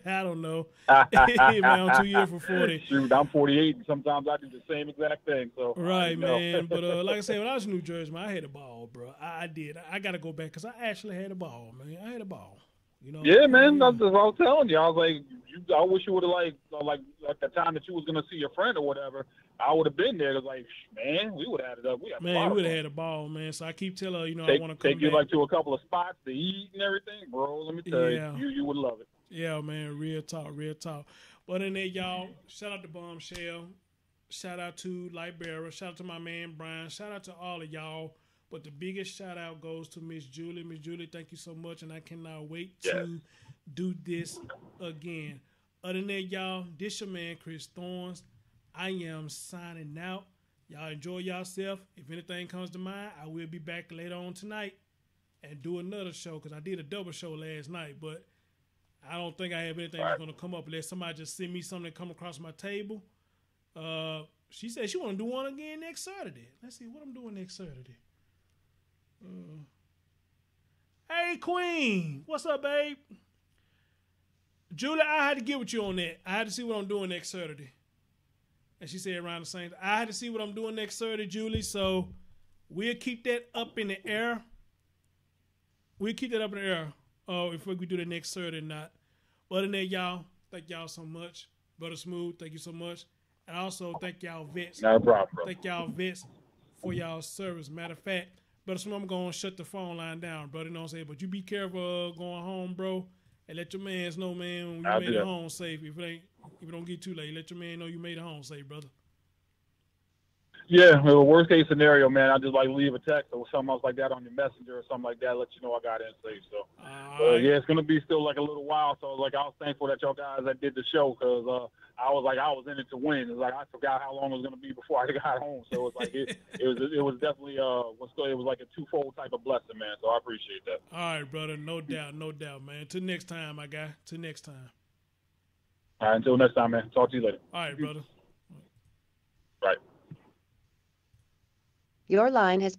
I don't know. Man, I'm 2 years from 40. Shoot, I'm 48, and sometimes I do the same exact thing. So right, man. But like I said, when I was in New Jersey, man, I had a ball, bro. I did. I got to go back because I actually had a ball, man. I had a ball. You know? Yeah, man. That's what I was telling you. I was like, I wish you would have like the time that you was gonna see your friend or whatever. I would have been there. Cause like, man, we would have had it up. We would have had a ball, man. So I keep telling her, you know, I want to come take you like to a couple of spots to eat and everything, bro. Let me tell you would love it. Yeah, man. Real talk. But in there, y'all, shout out to Bombshell. Shout out to Lightbearer. Shout out to my man Brian. Shout out to all of y'all. But the biggest shout out goes to Miss Julie. Miss Julie, thank you so much, and I cannot wait to do this again. Other than that, y'all, this your man Chris Thorns. I am signing out. Y'all enjoy yourself. If anything comes to mind, I will be back later on tonight and do another show because I did a double show last night, but I don't think I have anything that's going to come up unless somebody just send me something that come across my table. She said she want to do one again next Saturday. Let's see what I'm doing next Saturday. Hey, Queen. What's up, babe? Julie, I had to get with you on that. I had to see what I'm doing next Saturday. And she said around the same time. I had to see what I'm doing next Saturday, Julie. So we'll keep that up in the air. if we could do the next Saturday or not. Other than that, y'all, thank y'all so much. Brother Smooth, thank you so much. And also thank y'all vets. Not a problem, bro. Thank y'all vets for y'all service. Matter of fact, Brother Smooth, I'm going to shut the phone line down, brother. You know what I'm saying? But you be careful going home, bro. And let your mans know, man, when you made it home safe. If it don't get too late, let your man know you made it home safe, brother. Yeah, well, worst case scenario, man, I just like leave a text or something else like that on your messenger or something like that, let you know I got in safe. So, yeah, it's gonna be still like a little while. So, like, I was thankful that y'all guys that did the show because I was in it to win. It's like I forgot how long it was gonna be before I got home. So it's like it was definitely it was like a twofold type of blessing, man. So I appreciate that. All right, brother, no doubt, man. Till next time, my guy. Till next time. All right, until next time, man. Talk to you later. All right, brother. Right. Your line has.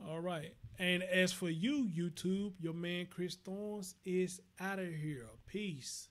All right. And as for you, YouTube, your man Chris Thorns is out of here. Peace.